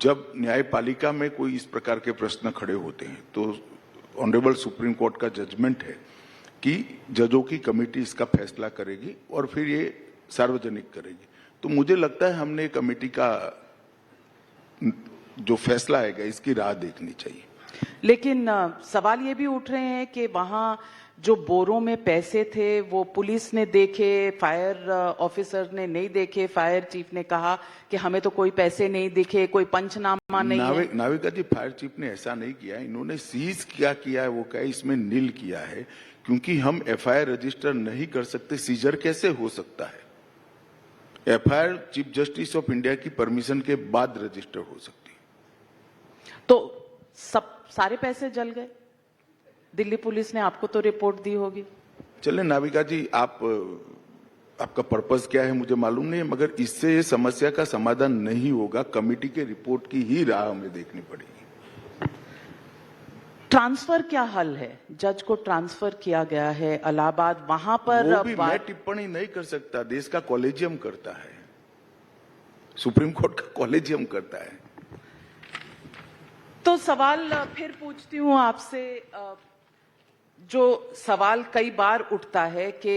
जब न्यायपालिका में कोई इस प्रकार के प्रश्न खड़े होते हैं तो ऑनरेबल सुप्रीम कोर्ट का जजमेंट है कि जजों की कमेटी इसका फैसला करेगी और फिर ये सार्वजनिक करेगी। तो मुझे लगता है हमने कमेटी का जो फैसला आएगा इसकी राह देखनी चाहिए। लेकिन सवाल ये भी उठ रहे हैं कि वहां जो बोरों में पैसे थे वो पुलिस ने देखे, फायर ऑफिसर ने नहीं देखे। फायर चीफ ने कहा कि हमें तो कोई पैसे नहीं दिखे, कोई पंचनामा नहीं है। नाविका जी, फायर चीफ ने ऐसा नहीं किया, इन्होंने सीज क्या किया है वो क्या इसमें नील किया है, क्योंकि हम एफआईआर रजिस्टर नहीं कर सकते। सीजर कैसे हो सकता है? FIR chief justice of India की परमिशन के बाद रजिस्टर हो सकती है। तो सारे पैसे जल गए। दिल्ली पुलिस ने आपको तो रिपोर्ट दी होगी। चले नाविका जी, आपका पर्पस क्या है मुझे मालूम नहीं है, मगर इससे ये समस्या का समाधान नहीं होगा। कमेटी के रिपोर्ट की ही राह हमें देखनी पड़ेगी। ट्रांसफर क्या हल है? जज को ट्रांसफर किया गया है इलाहाबाद, वहां पर वो भी मैं टिप्पणी नहीं कर सकता, देश का कॉलेजियम करता है, सुप्रीम कोर्ट का कॉलेजियम करता है। तो सवाल फिर पूछती हूं आपसे, जो सवाल कई बार उठता है कि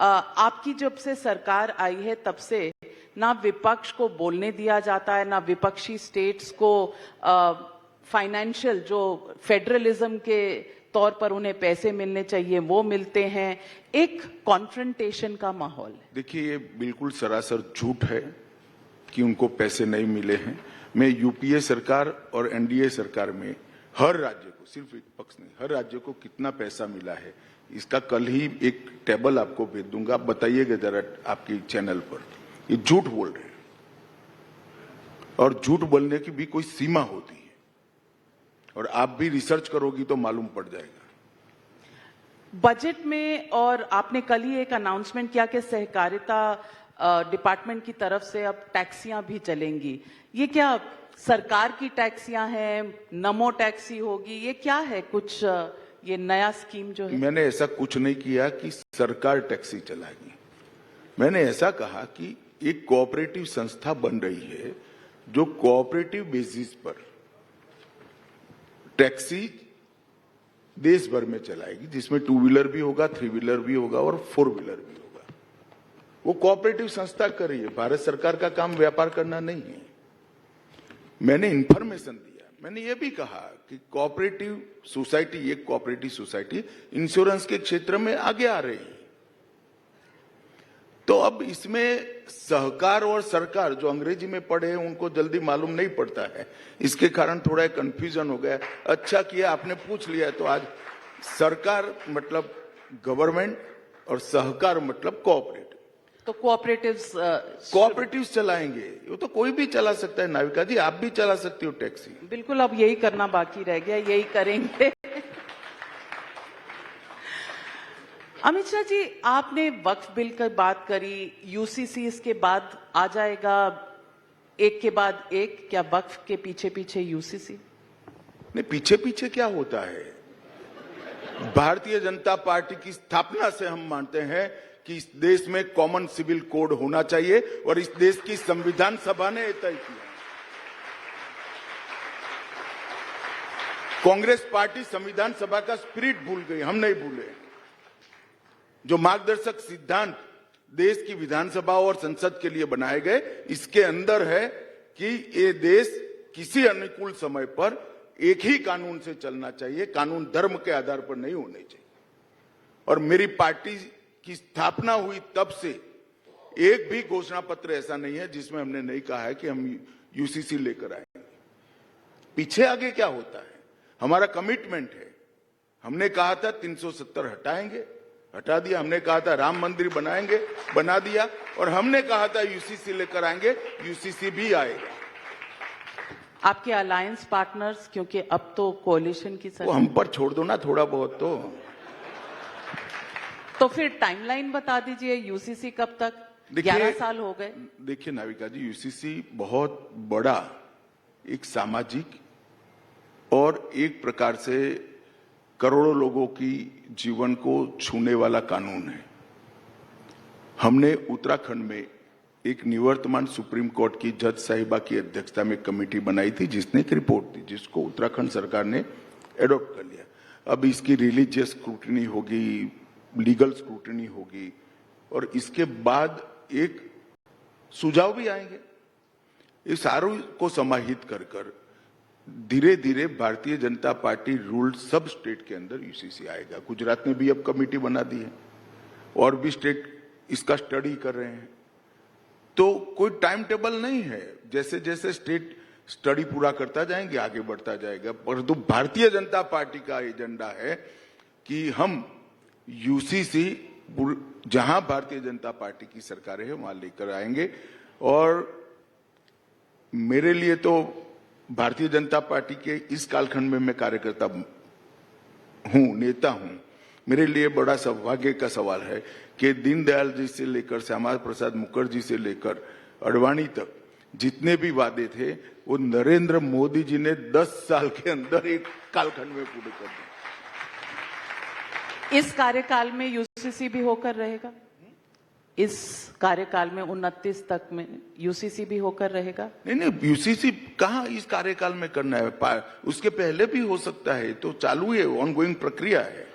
आपकी जब से सरकार आई है तब से ना विपक्ष को बोलने दिया जाता है, ना विपक्षी स्टेट्स को फाइनेंशियल, जो फेडरलिज्म के तौर पर उन्हें पैसे मिलने चाहिए वो मिलते हैं। एक कॉन्फ्रंटेशन का माहौल है। देखिए, ये बिल्कुल सरासर झूठ है कि उनको पैसे नहीं मिले हैं। मैं यूपीए सरकार और एनडीए सरकार में हर राज्य को, सिर्फ एक पक्ष नहीं, हर राज्य को कितना पैसा मिला है इसका कल ही एक टेबल आपको भेज दूंगा। आप बताइएगा जरा आपके चैनल पर। ये झूठ बोल रहे हैं और झूठ बोलने की भी कोई सीमा होती है, और आप भी रिसर्च करोगी तो मालूम पड़ जाएगा। बजट में, और आपने कल ही एक अनाउंसमेंट किया कि सहकारिता डिपार्टमेंट की तरफ से अब टैक्सियां भी चलेंगी। ये क्या सरकार की टैक्सियां हैं? नमो टैक्सी होगी? ये क्या है? कुछ ये नया स्कीम जो है? मैंने ऐसा कुछ नहीं किया कि सरकार टैक्सी चलाएगी। मैंने ऐसा कहा कि एक कोऑपरेटिव संस्था बन रही है जो कोऑपरेटिव बेसिस पर टैक्सी देश भर में चलाएगी, जिसमें 2 व्हीलर भी होगा, 3 व्हीलर भी होगा और 4 व्हीलर भी होगा। वो कोऑपरेटिव संस्था कर रही है। भारत सरकार का काम व्यापार करना नहीं है। मैंने इंफॉर्मेशन दिया। मैंने ये भी कहा कि कोऑपरेटिव सोसाइटी, एक कोऑपरेटिव सोसाइटी इंश्योरेंस के क्षेत्र में आगे आ रही है। तो अब इसमें सहकार और सरकार, जो अंग्रेजी में पढ़े हैं उनको जल्दी मालूम नहीं पड़ता है, इसके कारण थोड़ा कंफ्यूजन हो गया। अच्छा किया आपने पूछ लिया। तो आज सरकार मतलब गवर्नमेंट और सहकार मतलब कोऑपरेटिव। तो कोऑपरेटिव चलाएंगे। वो तो कोई भी चला सकता है नाविका जी, आप भी चला सकती हो टैक्सी। बिल्कुल, अब यही करना बाकी रह गया, यही करेंगे। अमित शाह जी, आपने वक्फ बिल की बात करी, यूसीसी इसके बाद आ जाएगा, एक के बाद एक। क्या वक्फ के पीछे पीछे यूसीसी? नहीं, पीछे पीछे क्या होता है? भारतीय जनता पार्टी की स्थापना से हम मानते हैं कि इस देश में कॉमन सिविल कोड होना चाहिए, और इस देश की संविधान सभा ने तय किया। कांग्रेस पार्टी संविधान सभा का स्पिरिट भूल गई, हम नहीं भूले। जो मार्गदर्शक सिद्धांत देश की विधानसभा और संसद के लिए बनाए गए, इसके अंदर है कि ये देश किसी अनुकूल समय पर एक ही कानून से चलना चाहिए, कानून धर्म के आधार पर नहीं होने चाहिए। और मेरी पार्टी की स्थापना हुई तब से एक भी घोषणा पत्र ऐसा नहीं है जिसमें हमने नहीं कहा है कि हम यूसीसी लेकर आएंगे। पीछे आगे क्या होता है, हमारा कमिटमेंट है। हमने कहा था 370 हटाएंगे, हटा दिया। हमने कहा था राम मंदिर बनाएंगे, बना दिया। और हमने कहा था यूसीसी लेकर आएंगे, यूसीसी भी आएगा। आपके अलायंस पार्टनर्स, क्योंकि अब तो कोalition की वो हम पर छोड़ दो ना थोड़ा बहुत तो फिर टाइमलाइन बता दीजिए, यूसीसी कब तक? 11 साल हो गए। देखिए नाविका जी, यूसीसी बहुत बड़ा एक सामाजिक और एक प्रकार से करोड़ों लोगों की जीवन को छूने वाला कानून है। हमने उत्तराखंड में एक निवर्तमान सुप्रीम कोर्ट की जज साहिबा की अध्यक्षता में कमेटी बनाई थी, जिसने एक रिपोर्ट दी, जिसको उत्तराखंड सरकार ने एडॉप्ट कर लिया। अब इसकी रिलीजियस स्क्रूटनी होगी, लीगल स्क्रूटनी होगी, और इसके बाद एक सुझाव भी आएंगे। इस सारों को समाहित कर धीरे धीरे भारतीय जनता पार्टी रूल्ड सब स्टेट के अंदर यूसीसी आएगा। गुजरात ने भी अब कमेटी बना दी है और भी स्टेट इसका स्टडी कर रहे हैं। तो कोई टाइम टेबल नहीं है, जैसे जैसे स्टेट स्टडी पूरा करता जाएंगे आगे बढ़ता जाएगा। परंतु भारतीय जनता पार्टी का एजेंडा है कि हम यूसीसी जहां भारतीय जनता पार्टी की सरकार है वहां लेकर आएंगे। और मेरे लिए तो भारतीय जनता पार्टी के इस कालखंड में मैं कार्यकर्ता हूं, नेता हूं। मेरे लिए बड़ा सौभाग्य का सवाल है कि दीनदयाल जी से लेकर श्यामा प्रसाद मुखर्जी से लेकर अडवाणी तक जितने भी वादे थे वो नरेंद्र मोदी जी ने 10 साल के अंदर एक कालखंड में पूरे कर दिए। इस कार्यकाल में यूसीसी भी होकर रहेगा? इस कार्यकाल में 29 तक में यूसीसी भी होकर रहेगा? नहीं, यूसीसी कहाँ इस कार्यकाल में करना है, उसके पहले भी हो सकता है। तो चालू है, ऑनगोइंग प्रक्रिया है।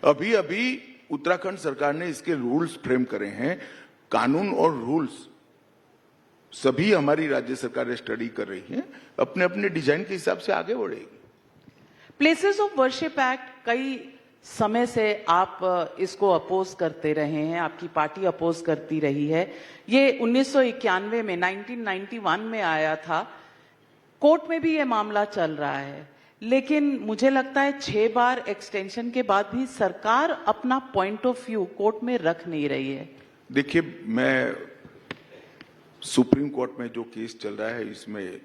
अभी अभी उत्तराखंड सरकार ने इसके रूल्स फ्रेम करे हैं। कानून और रूल्स सभी हमारी राज्य सरकारें स्टडी कर रही हैं, अपने अपने डिजाइन के हिसाब से आगे बढ़ेगी। प्लेसेस ऑफ वर्शिप एक्ट, कई समय से आप इसको अपोज करते रहे हैं, आपकी पार्टी अपोज करती रही है। ये 1991 में 1991 में आया था, कोर्ट में भी ये मामला चल रहा है। लेकिन मुझे लगता है 6 बार एक्सटेंशन के बाद भी सरकार अपना पॉइंट ऑफ व्यू कोर्ट में रख नहीं रही है। देखिए, मैं सुप्रीम कोर्ट में जो केस चल रहा है इसमें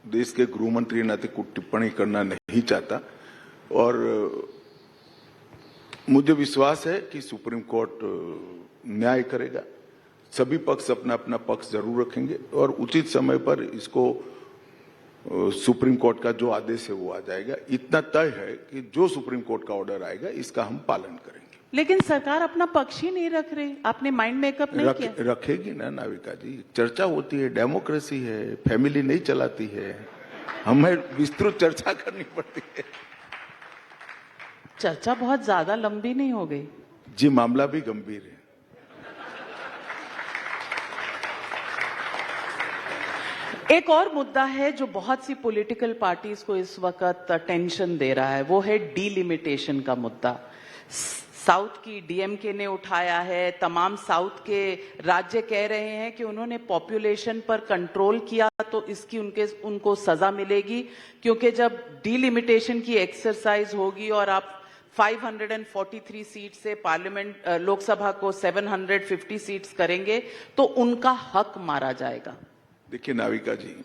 देश के गृह मंत्री नाते कुछ टिप्पणी करना नहीं चाहता। और मुझे विश्वास है कि सुप्रीम कोर्ट न्याय करेगा। सभी पक्ष अपना अपना पक्ष जरूर रखेंगे और उचित समय पर इसको सुप्रीम कोर्ट का जो आदेश है वो आ जाएगा। इतना तय है कि जो सुप्रीम कोर्ट का ऑर्डर आएगा इसका हम पालन करेंगे। लेकिन सरकार अपना पक्ष ही नहीं रख रही, आपने माइंड मेकअप नहीं किया? रखेगी ना नाविका जी, चर्चा होती है, डेमोक्रेसी है, फैमिली नहीं चलाती है, हमें विस्तृत चर्चा करनी पड़ती है। चर्चा बहुत ज्यादा लंबी नहीं हो गई जी? मामला भी गंभीर है। एक और मुद्दा है जो बहुत सी पॉलिटिकल पार्टीज को इस वक्त टेंशन दे रहा है, वो है डीलिमिटेशन का मुद्दा। साउथ की डीएमके ने उठाया है, तमाम साउथ के राज्य कह रहे हैं कि उन्होंने पॉपुलेशन पर कंट्रोल किया तो इसकी उनको सजा मिलेगी, क्योंकि जब डीलिमिटेशन की एक्सरसाइज होगी और आप 543 सीट से पार्लियामेंट लोकसभा को 750 सीट्स करेंगे तो उनका हक मारा जाएगा। देखिए नाविका जी,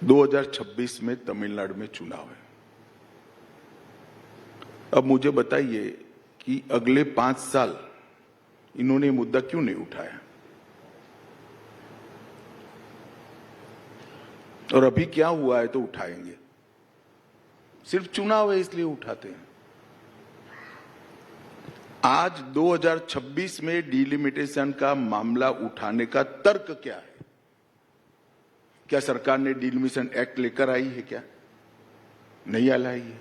2026 में तमिलनाडु में चुनाव है। अब मुझे बताइए कि अगले 5 साल इन्होंने मुद्दा क्यों नहीं उठाया? और अभी क्या हुआ है तो उठाएंगे? सिर्फ चुनाव है इसलिए उठाते हैं। आज 2026 में डीलिमिटेशन का मामला उठाने का तर्क क्या है? क्या सरकार ने डीलिमिटेशन एक्ट लेकर आई है? क्या नहीं लाई है?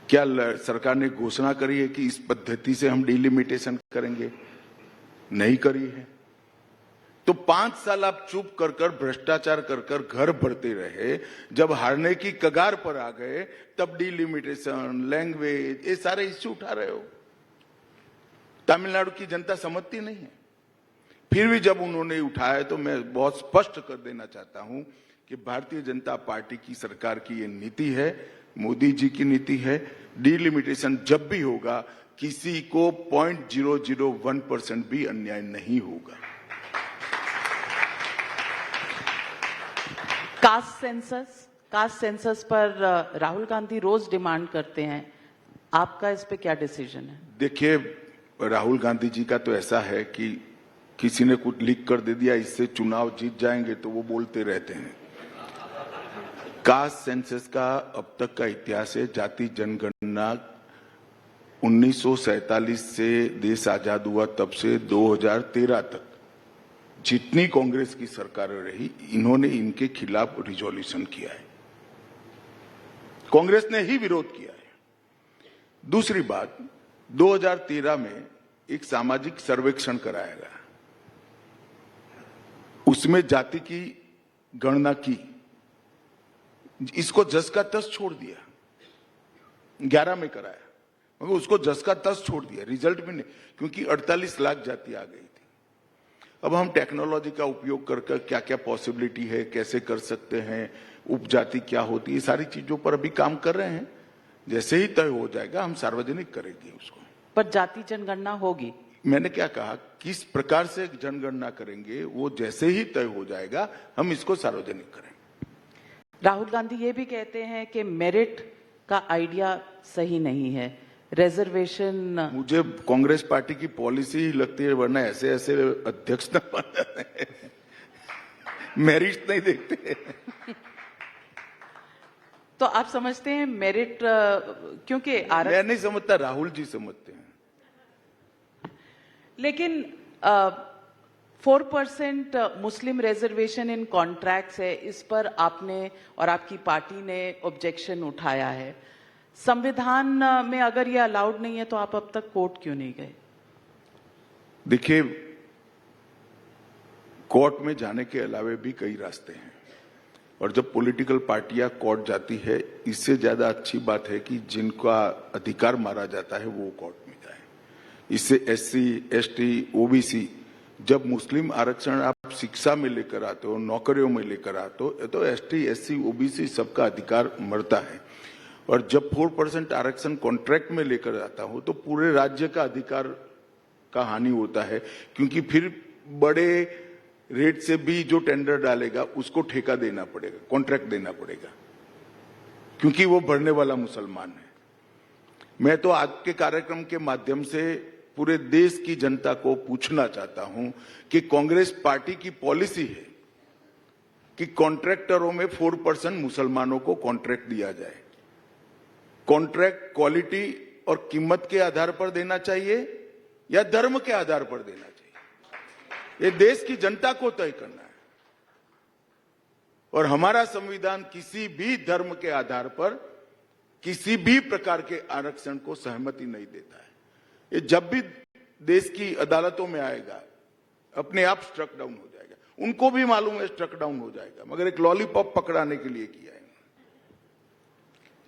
क्या सरकार ने घोषणा करी है कि इस पद्धति से हम डिलिमिटेशन करेंगे? नहीं करी है। तो 5 साल आप चुप कर कर भ्रष्टाचार कर कर घर भरते रहे, जब हारने की कगार पर आ गए तब डिलिमिटेशन, लैंग्वेज, ये सारे इश्यू उठा रहे हो। तमिलनाडु की जनता समझती नहीं है। फिर भी जब उन्होंने उठाया तो मैं बहुत स्पष्ट कर देना चाहता हूं कि भारतीय जनता पार्टी की सरकार की ये नीति है, मोदी जी की नीति है। डिलिमिटेशन जब भी होगा किसी को 0.001% भी अन्याय नहीं होगा। कास्ट सेंसस पर राहुल गांधी रोज डिमांड करते हैं, आपका इस पे क्या डिसीजन है? देखिए, राहुल गांधी जी का तो ऐसा है कि किसी ने कुछ लिख कर दे दिया इससे चुनाव जीत जाएंगे तो वो बोलते रहते हैं। कास्ट सेंसस का अब तक का इतिहास है, जाति जनगणना 1947 से देश आजाद हुआ तब से 2013 तक जितनी कांग्रेस की सरकारें रही, इन्होंने इनके खिलाफ रिजोल्यूशन किया है। कांग्रेस ने ही विरोध किया है। दूसरी बात, 2013 में एक सामाजिक सर्वेक्षण कराया गया, उसमें जाति की गणना की, इसको जस का तस छोड़ दिया। 11 में कराया मगर उसको जस का तस छोड़ दिया, रिजल्ट भी नहीं, क्योंकि 48 लाख जाति आ गई थी। अब हम टेक्नोलॉजी का उपयोग करके क्या क्या पॉसिबिलिटी है, कैसे कर सकते हैं, उपजाति क्या होती है, सारी चीजों पर अभी काम कर रहे हैं। जैसे ही तय हो जाएगा हम सार्वजनिक करेंगे उसको। पर जाति जनगणना होगी। मैंने क्या कहा, किस प्रकार से जनगणना करेंगे वो जैसे ही तय हो जाएगा हम इसको सार्वजनिक करेंगे। राहुल गांधी ये भी कहते हैं कि मेरिट का आइडिया सही नहीं है, रिजर्वेशन। मुझे कांग्रेस पार्टी की पॉलिसी ही लगती है, वरना ऐसे ऐसे अध्यक्ष न मेरिट नहीं देखते। तो आप समझते हैं मेरिट, क्योंकि मैं नहीं समझता, राहुल जी समझते हैं। लेकिन 4% मुस्लिम रिजर्वेशन इन कॉन्ट्रैक्ट्स है, इस पर आपने और आपकी पार्टी ने ऑब्जेक्शन उठाया है। संविधान में अगर ये अलाउड नहीं है तो आप अब तक कोर्ट क्यों नहीं गए? देखिए, कोर्ट में जाने के अलावे भी कई रास्ते हैं, और जब पॉलिटिकल पार्टियां कोर्ट जाती है, इससे ज्यादा अच्छी बात है कि जिनका अधिकार मारा जाता है वो कोर्ट में जाए। इससे SC, ST, OBC, जब मुस्लिम आरक्षण आप शिक्षा में लेकर आते हो, नौकरियों में लेकर आते हो, तो ST, SC, OBC सबका अधिकार मरता है। और जब 4% आरक्षण कॉन्ट्रैक्ट में लेकर आता हो तो पूरे राज्य का अधिकार का हानि होता है, क्योंकि फिर बड़े रेट से भी जो टेंडर डालेगा उसको ठेका देना पड़ेगा, कॉन्ट्रैक्ट देना पड़ेगा, क्योंकि वो भरने वाला मुसलमान है। मैं तो आज के कार्यक्रम के माध्यम से पूरे देश की जनता को पूछना चाहता हूं कि कांग्रेस पार्टी की पॉलिसी है कि कॉन्ट्रैक्टरों में 4% मुसलमानों को कॉन्ट्रैक्ट दिया जाए। कॉन्ट्रैक्ट क्वालिटी और कीमत के आधार पर देना चाहिए या धर्म के आधार पर देना चाहिए, ये देश की जनता को तय करना है। और हमारा संविधान किसी भी धर्म के आधार पर किसी भी प्रकार के आरक्षण को सहमति नहीं देता है। ये जब भी देश की अदालतों में आएगा अपने आप स्ट्रक डाउन हो जाएगा। उनको भी मालूम है स्ट्रक डाउन हो जाएगा, मगर एक लॉलीपॉप पकड़ाने के लिए किया है।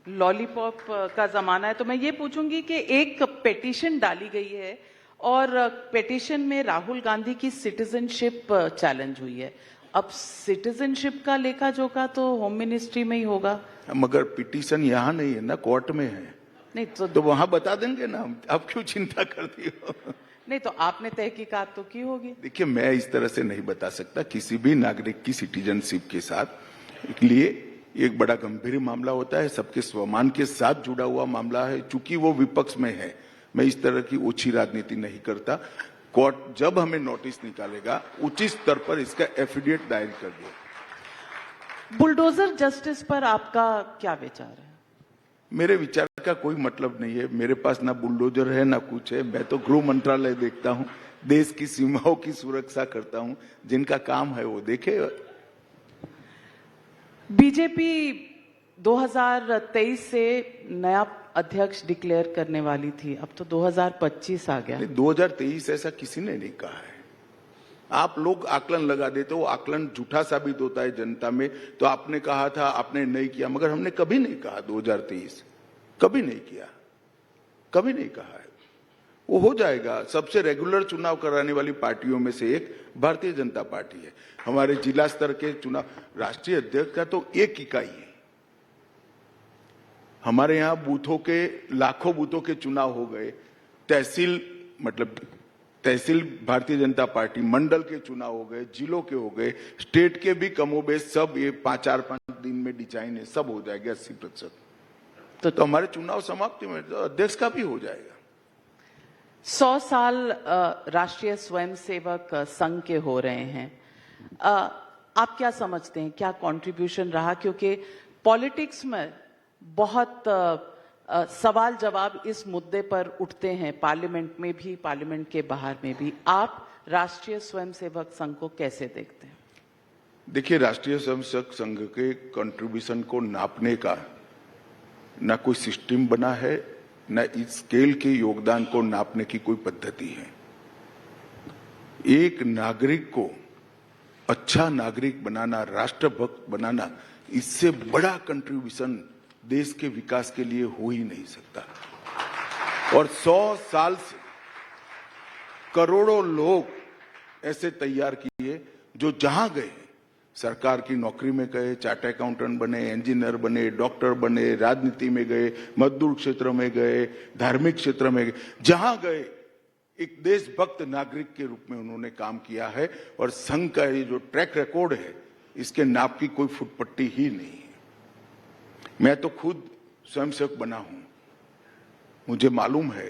लॉलीपॉप का जमाना है, तो मैं ये पूछूंगी कि एक पिटीशन डाली गई है और पिटीशन में राहुल गांधी की सिटीजनशिप चैलेंज हुई है। अब सिटीजनशिप का लेखा जोखा तो होम मिनिस्ट्री में ही होगा। मगर पिटीशन यहाँ नहीं है ना, कोर्ट में है। नहीं तो वहां बता देंगे ना, आप क्यों चिंता करती हो? नहीं तो आपने तहकीकात तो की होगी। देखिए, मैं इस तरह से नहीं बता सकता किसी भी नागरिक की सिटीजनशिप के साथ। इसलिए एक बड़ा गंभीर मामला होता है, सबके स्वमान के साथ जुड़ा हुआ मामला है। चूंकि वो विपक्ष में है, मैं इस तरह की ओछी राजनीति नहीं करता। कोर्ट जब हमें नोटिस निकालेगा उचित स्तर पर इसका एफिडेविट दायर कर दिया। बुलडोजर जस्टिस पर आपका क्या विचार है? मेरे विचार का कोई मतलब नहीं है। मेरे पास ना बुलडोजर है ना कुछ है। मैं तो गृह मंत्रालय देखता हूं, देश की सीमाओं की सुरक्षा करता हूं। जिनका काम है वो देखे। बीजेपी 2023 से नया अध्यक्ष डिक्लेयर करने वाली थी, अब तो 2025 आ गया। 2023 ऐसा किसी ने नहीं कहा है। आप लोग आकलन लगा देते हो, आकलन झूठा साबित होता है जनता में। तो आपने कहा था, आपने नहीं किया, मगर हमने कभी नहीं कहा 2023, कभी नहीं किया, कभी नहीं कहा है। वो हो जाएगा। सबसे रेगुलर चुनाव कराने वाली पार्टियों में से एक भारतीय जनता पार्टी है। हमारे जिला स्तर के चुनाव, राष्ट्रीय अध्यक्ष का तो एक इकाई है। हमारे यहाँ बूथों के, लाखों बूथों के चुनाव हो गए। तहसील, मतलब तहसील भारतीय जनता पार्टी, मंडल के चुनाव हो गए, जिलों के हो गए, स्टेट के भी कमोबेश सब ये 4-5 दिन में डिजाइन है, सब हो जाएगा 80%। तो हमारे चुनाव समाप्ति में तो अध्यक्ष का भी हो जाएगा। 100 साल राष्ट्रीय स्वयंसेवक संघ के हो रहे हैं। आप क्या समझते हैं, क्या कंट्रीब्यूशन रहा? क्योंकि पॉलिटिक्स में बहुत सवाल जवाब इस मुद्दे पर उठते हैं, पार्लियामेंट में भी, पार्लियामेंट के बाहर में भी। आप राष्ट्रीय स्वयंसेवक संघ को कैसे देखते हैं? देखिए, राष्ट्रीय स्वयंसेवक संघ के कंट्रीब्यूशन को नापने का ना कोई सिस्टम बना है, न इस स्केल के योगदान को नापने की कोई पद्धति है। एक नागरिक को अच्छा नागरिक बनाना, राष्ट्रभक्त बनाना, इससे बड़ा कंट्रीब्यूशन देश के विकास के लिए हो ही नहीं सकता। और 100 साल से करोड़ों लोग ऐसे तैयार किए जो जहां गए, सरकार की नौकरी में गए, चार्टर्ड अकाउंटेंट बने, इंजीनियर बने, डॉक्टर बने, राजनीति में गए, मजदूर क्षेत्र में गए, धार्मिक क्षेत्र में गए, जहां गए एक देशभक्त नागरिक के रूप में उन्होंने काम किया है। और संघ का ये जो ट्रैक रिकॉर्ड है, इसके नाप की कोई फुटपट्टी ही नहीं है। मैं तो खुद स्वयंसेवक बना हूं, मुझे मालूम है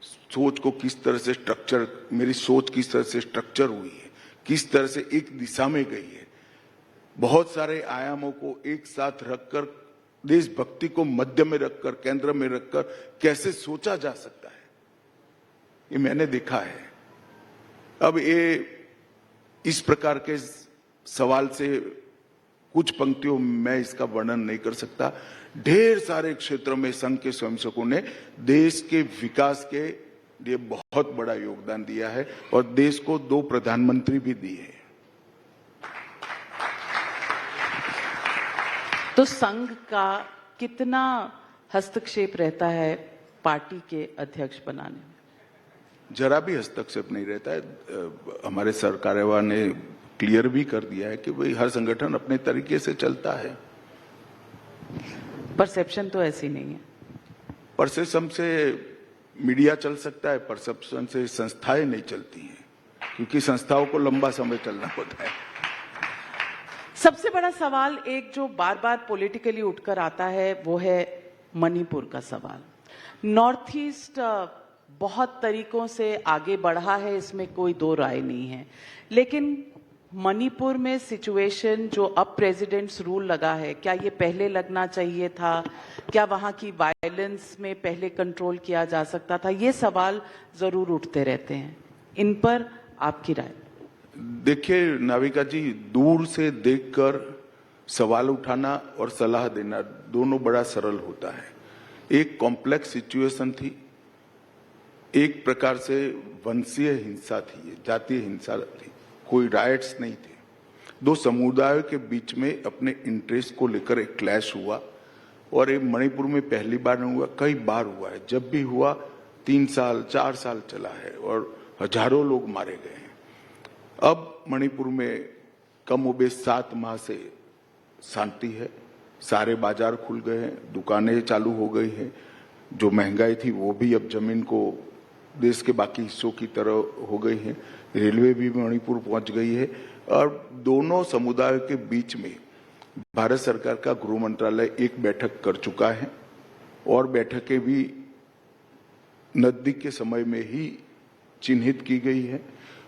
सोच को किस तरह से स्ट्रक्चर, मेरी सोच किस तरह से स्ट्रक्चर हुई है, किस तरह से एक दिशा में गई है। बहुत सारे आयामों को एक साथ रखकर, देशभक्ति को मध्य में रखकर, केंद्र में रखकर कैसे सोचा जा सकता है, ये मैंने देखा है। अब ये इस प्रकार के सवाल से कुछ पंक्तियों में मैं इसका वर्णन नहीं कर सकता। ढेर सारे क्षेत्रों में संघ के स्वयंसेवकों ने देश के विकास के लिए बहुत बड़ा योगदान दिया है और देश को 2 प्रधानमंत्री भी दिए हैं। तो संघ का कितना हस्तक्षेप रहता है पार्टी के अध्यक्ष बनाने में? जरा भी हस्तक्षेप नहीं रहता है। हमारे सरकारेवा ने क्लियर भी कर दिया है कि भाई हर संगठन अपने तरीके से चलता है। परसेप्शन तो ऐसी नहीं है। परसेप्शन से मीडिया चल सकता है, परसेप्शन से संस्थाएं नहीं चलती हैं, क्योंकि संस्थाओं को लंबा समय चलना होता है। सबसे बड़ा सवाल एक जो बार बार पॉलिटिकली उठकर आता है वो है मणिपुर का सवाल। नॉर्थ ईस्ट बहुत तरीकों से आगे बढ़ा है, इसमें कोई दो राय नहीं है, लेकिन मणिपुर में सिचुएशन जो अब प्रेसिडेंट्स रूल लगा है, क्या ये पहले लगना चाहिए था? क्या वहां की वायलेंस में पहले कंट्रोल किया जा सकता था? ये सवाल जरूर उठते रहते हैं, इन पर आपकी राय? देखिए नाविका जी, दूर से देखकर सवाल उठाना और सलाह देना दोनों बड़ा सरल होता है। एक कॉम्प्लेक्स सिचुएशन थी, एक प्रकार से वंशीय हिंसा थी, जातीय हिंसा थी, कोई राइट्स नहीं थे। 2 समुदायों के बीच में अपने इंटरेस्ट को लेकर एक क्लैश हुआ और ये मणिपुर में पहली बार नहीं हुआ, कई बार हुआ है। जब भी हुआ 3 साल 4 साल चला है और हजारों लोग मारे गए हैं। अब मणिपुर में कमोबेश 7 माह से शांति है, सारे बाजार खुल गए हैं, दुकानें चालू हो गई हैं, जो महंगाई थी वो भी अब जमीन को देश के बाकी हिस्सों की तरह हो गई है, रेलवे भी मणिपुर पहुंच गई है और दोनों समुदायों के बीच में भारत सरकार का गृह मंत्रालय एक बैठक कर चुका है और बैठकें भी नजदीक के समय में ही चिन्हित की गई है।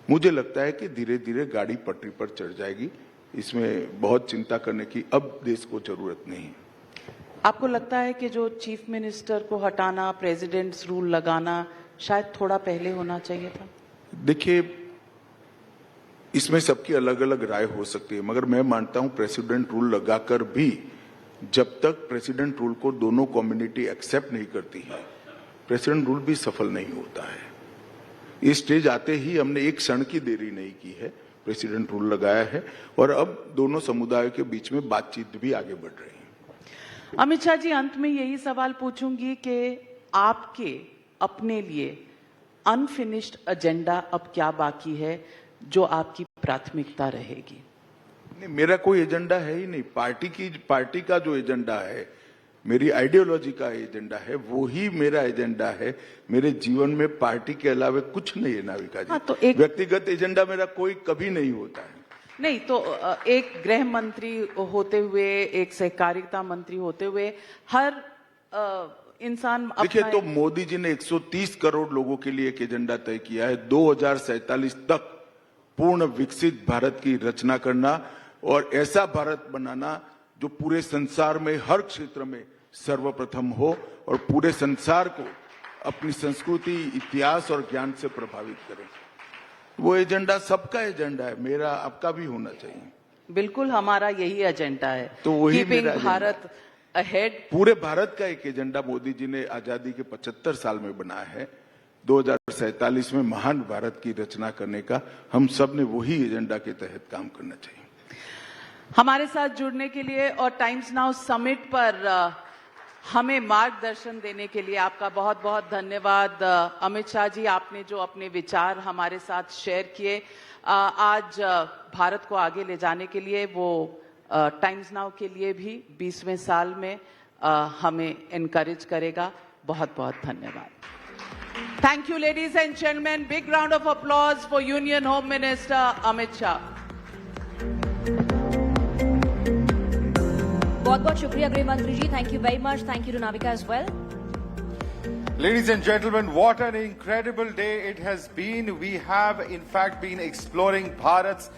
मुझे लगता है कि धीरे धीरे गाड़ी पटरी पर चढ़ जाएगी, इसमें बहुत चिंता करने की अब देश को जरूरत नहीं है। आपको लगता है कि जो चीफ मिनिस्टर को हटाना, प्रेसिडेंट्स रूल लगाना शायद थोड़ा पहले होना चाहिए था? देखिए, इसमें सबकी अलग अलग राय हो सकती है, मगर मैं मानता हूं प्रेसिडेंट रूल लगाकर भी जब तक प्रेसिडेंट रूल को दोनों कम्युनिटी एक्सेप्ट नहीं करती है, प्रेसिडेंट रूल भी सफल नहीं होता है। ये स्टेज आते ही हमने एक क्षण की देरी नहीं की है, प्रेसिडेंट रूल लगाया है और अब दोनों समुदायों के बीच में बातचीत भी आगे बढ़ रही है। अमित शाह जी, अंत में यही सवाल पूछूंगी कि आपके अपने लिए अनफिनिश्ड एजेंडा अब क्या बाकी है जो आपकी प्राथमिकता रहेगी? नहीं, मेरा कोई एजेंडा है ही नहीं। पार्टी का जो एजेंडा है, मेरी आइडियोलॉजी का एजेंडा है, वो ही मेरा एजेंडा है। मेरे जीवन में पार्टी के अलावा कुछ नहीं है नाविका जी। तो व्यक्तिगत एजेंडा मेरा कोई कभी नहीं होता है। नहीं तो एक गृह मंत्री होते हुए, एक सहकारिता मंत्री होते हुए, हर इंसान देखिए, तो मोदी जी ने 130 करोड़ लोगों के लिए एक एजेंडा तय किया है, 2047 तक पूर्ण विकसित भारत की रचना करना और ऐसा भारत बनाना जो पूरे संसार में हर क्षेत्र में सर्वप्रथम हो और पूरे संसार को अपनी संस्कृति, इतिहास और ज्ञान से प्रभावित करे। वो एजेंडा सबका एजेंडा है, मेरा आपका भी होना चाहिए। बिल्कुल, हमारा यही एजेंडा है, तो वही कीपिंग मेरा भारत अहेड। पूरे भारत का एक एजेंडा मोदी जी ने आजादी के 75 साल में बनाया है, 2047 में महान भारत की रचना करने का। हम सब ने वही एजेंडा के तहत काम करना चाहिए। हमारे साथ जुड़ने के लिए और टाइम्स नाउ समिट पर हमें मार्गदर्शन देने के लिए आपका बहुत बहुत धन्यवाद। अमित शाह जी, आपने जो अपने विचार हमारे साथ शेयर किए, आज भारत को आगे ले जाने के लिए, वो टाइम्स नाउ के लिए भी 20वें साल में हमें एनकरेज करेगा। बहुत बहुत धन्यवाद। Thank you ladies and gentleman, big round of applause for union home minister Amit Shah. बहुत-बहुत शुक्रिया गृह मंत्री ji, thank you very much. Thank you to Navika as well. Ladies and gentlemen, what an incredible day it has been. We have in fact been exploring Bharat's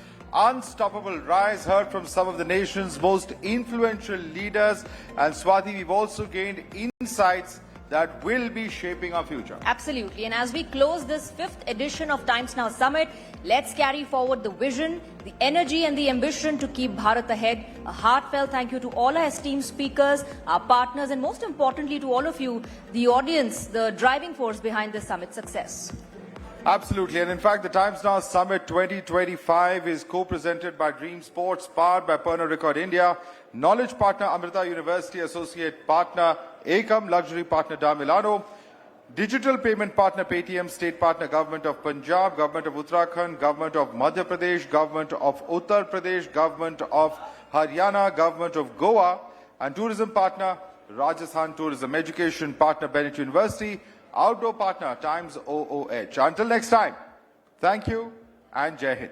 unstoppable rise, heard from some of the nation's most influential leaders, and Swati, we've also gained insights that will be shaping our future. Absolutely. And as we close this 5th edition of Times Now Summit, let's carry forward the vision, the energy and the ambition to keep Bharat ahead. A heartfelt thank you to all our esteemed speakers, our partners, and most importantly to all of you, the audience, the driving force behind this summit success. Absolutely. And in fact, the Times Now Summit 2025 is co-presented by Dream Sports, powered by Pernod Ricard India, Knowledge Partner Amrita University, Associate Partner Ekam, Luxury Partner Da Milano, Digital Payment Partner Paytm, State Partner Government of Punjab, Government of Uttarakhand, Government of Madhya Pradesh, Government of Uttar Pradesh, Government of Haryana, Government of Goa, and Tourism Partner Rajasthan Tourism, Education Partner Bennett University, Outdoor Partner Times OOH. Until next time, thank you and Jai Hind.